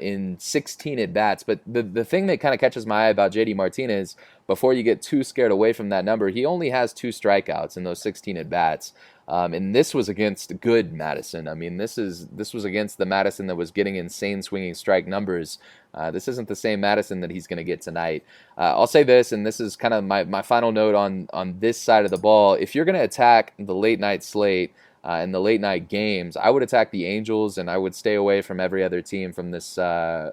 in 16 at-bats, but the thing that kind of catches my eye about J.D. Martinez, before you get too scared away from that number, he only has 2 strikeouts in those 16 at-bats. And this was against good Madison. I mean, this was against the Madison that was getting insane swinging strike numbers. This isn't the same Madison that he's going to get tonight. I'll say this, and this is kind of my final note on this side of the ball. If you're going to attack the late night slate and the late night games, I would attack the Angels, and I would stay away from every other team from this time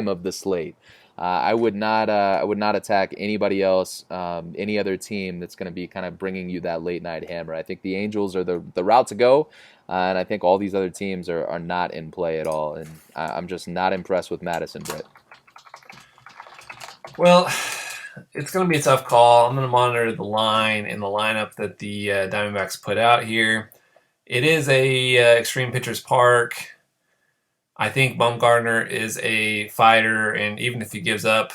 of the slate. I would not attack anybody else, any other team that's going to be kind of bringing you that late night hammer. I think the Angels are the route to go, and I think all these other teams are not in play at all. And I'm just not impressed with Madison, Brett. Well, it's going to be a tough call. I'm going to monitor the line and the lineup that the Diamondbacks put out here. It is a extreme pitcher's park. I think Bumgarner is a fighter, and even if he gives up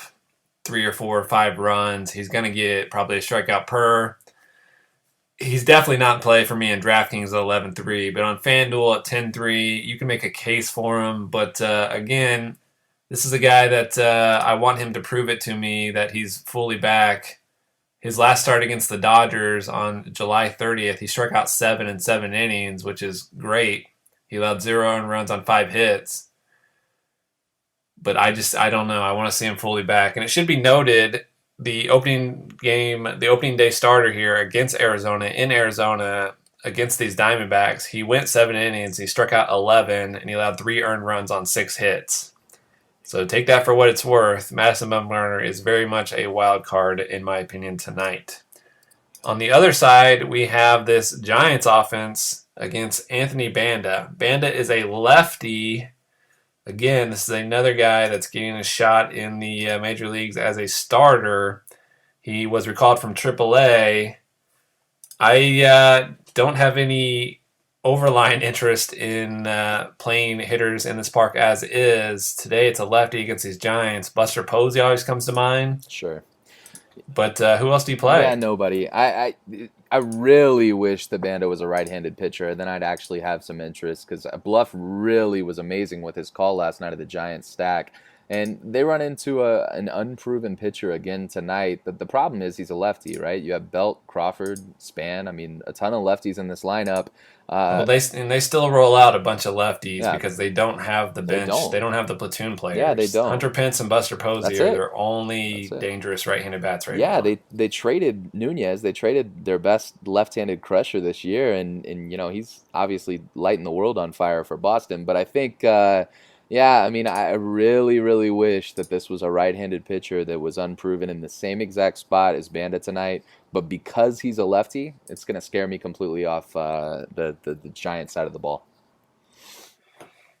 3 or 4 or 5 runs, he's going to get probably a strikeout per. He's definitely not in play for me in DraftKings at 11-3, but on FanDuel at 10-3, you can make a case for him. But again, this is a guy that I want him to prove it to me that he's fully back. His last start against the Dodgers on July 30th, he struck out 7 in 7 innings, which is great. He allowed 0 earned runs on 5 hits. But I don't know. I want to see him fully back. And it should be noted, the opening day starter here against Arizona, in Arizona, against these Diamondbacks, he went 7 innings, he struck out 11, and he allowed 3 earned runs on 6 hits. So take that for what it's worth. Madison Bumgarner is very much a wild card, in my opinion, tonight. On the other side, we have this Giants offense against Anthony Banda. Banda is a lefty. Again, this is another guy that's getting a shot in the major leagues as a starter. He was recalled from AAA. I don't have any overline interest in playing hitters in this park as is. Today it's a lefty against these Giants. Buster Posey always comes to mind. Sure. But who else do you play? Yeah, nobody. I really wish the Banda was a right-handed pitcher. Then I'd actually have some interest because Bluff really was amazing with his call last night of the Giants stack. And they run into an unproven pitcher again tonight. The problem is he's a lefty, right? You have Belt, Crawford, Span. I mean, a ton of lefties in this lineup. Well, they still roll out a bunch of lefties Yeah. because they don't have the bench. They don't have the platoon players. Yeah, they don't. Hunter Pence and Buster Posey That's are it. their only dangerous right-handed bats right now. Yeah, they traded Nunez. They traded their best left-handed crusher this year, and he's obviously lighting the world on fire for Boston. But I think, I mean, I really, really wish that this was a right-handed pitcher that was unproven in the same exact spot as Banda tonight. But because he's a lefty, it's going to scare me completely off the Giant side of the ball.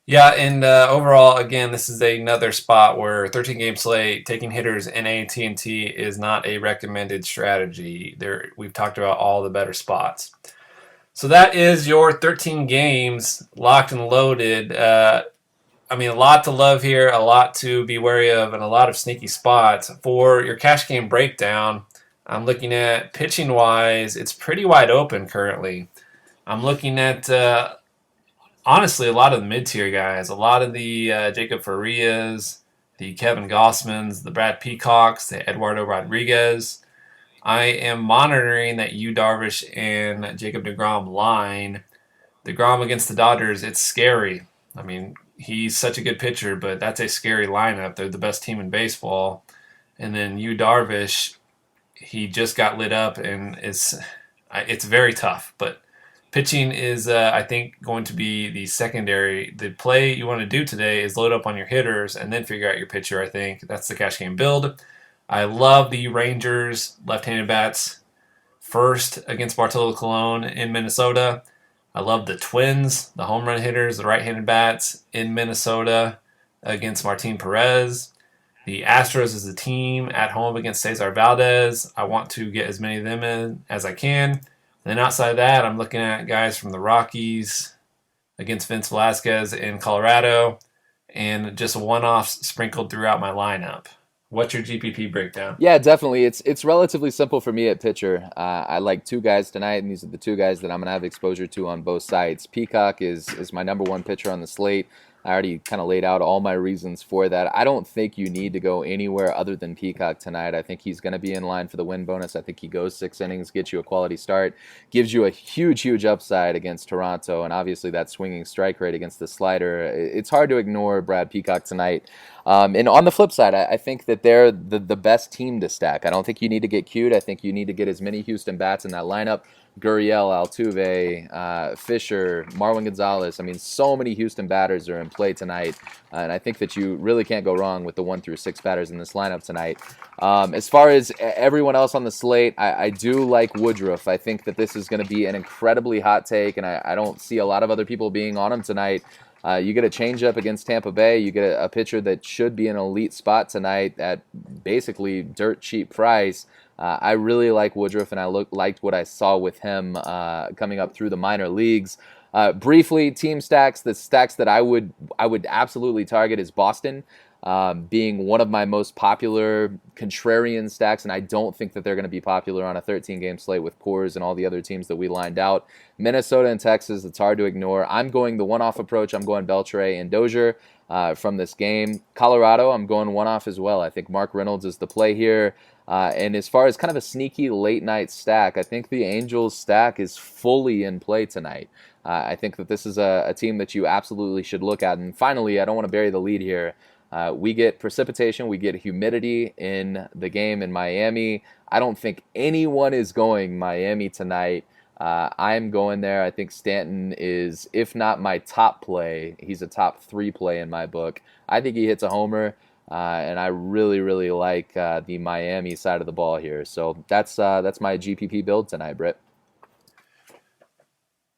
Yeah, and overall, again, this is another spot where 13-game slate, taking hitters in AT&T is not a recommended strategy. We've talked about all the better spots. So that is your 13 games locked and loaded. I mean, a lot to love here, a lot to be wary of, and a lot of sneaky spots. For your cash game breakdown, I'm looking at pitching-wise, it's pretty wide open currently. I'm looking at, honestly, a lot of the mid-tier guys, a lot of the Jacob Farias, the Kevin Gossmans, the Brad Peacocks, the Eduardo Rodriguez. I am monitoring that Yu Darvish and Jacob deGrom line. DeGrom against the Dodgers, it's scary. I mean, he's such a good pitcher, but that's a scary lineup. They're the best team in baseball. And then Yu Darvish, he just got lit up, and it's very tough. But pitching is, I think, going to be the secondary. The play you want to do today is load up on your hitters and then figure out your pitcher, I think. That's the cash game build. I love the Rangers left-handed bats first against Bartolo Colon in Minnesota. I love the Twins, the home run hitters, the right-handed bats in Minnesota against Martin Perez. The Astros as a team at home against Cesar Valdez. I want to get as many of them in as I can. And then outside of that, I'm looking at guys from the Rockies against Vince Velasquez in Colorado, and just one-offs sprinkled throughout my lineup. What's your GPP breakdown? Yeah, definitely. It's relatively simple for me at pitcher. I like two guys tonight, and these are the two guys that I'm going to have exposure to on both sides. Peacock is my number one pitcher on the slate. I already kind of laid out all my reasons for that. I don't think you need to go anywhere other than Peacock tonight. I think he's going to be in line for the win bonus. I think he goes 6 innings, gets you a quality start, gives you a huge, huge upside against Toronto, and obviously that swinging strike rate against the slider. It's hard to ignore Brad Peacock tonight. And on the flip side, I think that they're the best team to stack. I don't think you need to get cute. I think you need to get as many Houston bats in that lineup. Gurriel, Altuve, Fisher, Marwin Gonzalez. I mean, so many Houston batters are in play tonight, and I think that you really can't go wrong with the 1 through 6 batters in this lineup tonight. As far as everyone else on the slate, I do like Woodruff. I think that this is going to be an incredibly hot take, and I don't see a lot of other people being on him tonight. You get a changeup against Tampa Bay. You get a pitcher that should be an elite spot tonight at basically dirt cheap price. I really like Woodruff, and I liked what I saw with him coming up through the minor leagues. Briefly, team stacks. The stacks that I would absolutely target is Boston, being one of my most popular contrarian stacks, and I don't think that they're going to be popular on a 13-game slate with Coors and all the other teams that we lined out. Minnesota and Texas, it's hard to ignore. I'm going the one-off approach. I'm going Beltre and Dozier from this game. Colorado, I'm going one-off as well. I think Mark Reynolds is the play here. And as far as kind of a sneaky late-night stack, I think the Angels stack is fully in play tonight. I think that this is a team that you absolutely should look at. And finally, I don't want to bury the lead here. We get precipitation, we get humidity in the game in Miami. I don't think anyone is going Miami tonight. I'm going there. I think Stanton is, if not my top play, he's a top 3 play in my book. I think he hits a homer, and I really, really like the Miami side of the ball here. So that's my GPP build tonight, Britt.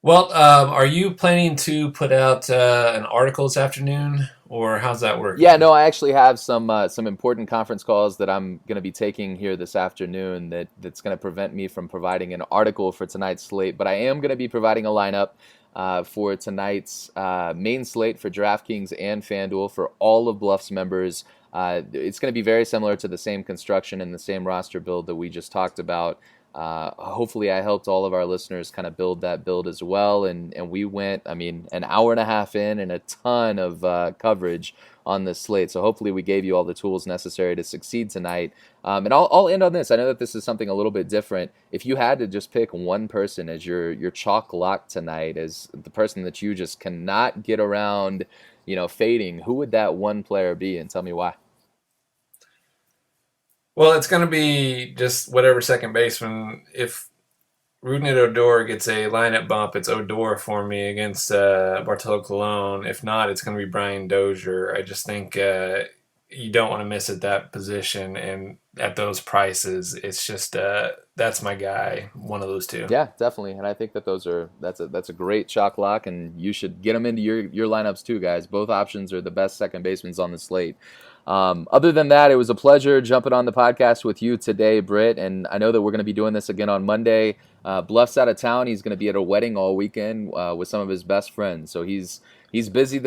Well, are you planning to put out an article this afternoon, or how's that working? Yeah, no, I actually have some important conference calls that I'm going to be taking here this afternoon that's going to prevent me from providing an article for tonight's slate. But I am going to be providing a lineup for tonight's main slate for DraftKings and FanDuel for all of Bluff's members. It's going to be very similar to the same construction and the same roster build that we just talked about. Hopefully I helped all of our listeners kind of build that build as well. And we went, an hour and a half in and a ton of coverage on this slate. So hopefully we gave you all the tools necessary to succeed tonight. And I'll end on this. I know that this is something a little bit different. If you had to just pick one person as your chalk lock tonight, as the person that you just cannot get around, fading, who would that one player be? And tell me why. Well, it's going to be just whatever second baseman. If Rougned Odor gets a lineup bump, it's Odor for me against Bartolo Colon. If not, it's going to be Brian Dozier. I just think you don't want to miss at that position, and at those prices, it's just that's my guy. One of those two. Yeah, definitely, and I think that that's a great chalk lock, and you should get them into your lineups too, guys. Both options are the best second basemen on the slate. Other than that, it was a pleasure jumping on the podcast with you today, Britt, and I know that we're going to be doing this again on Monday. Bluff's out of town. He's going to be at a wedding all weekend with some of his best friends, so he's busy this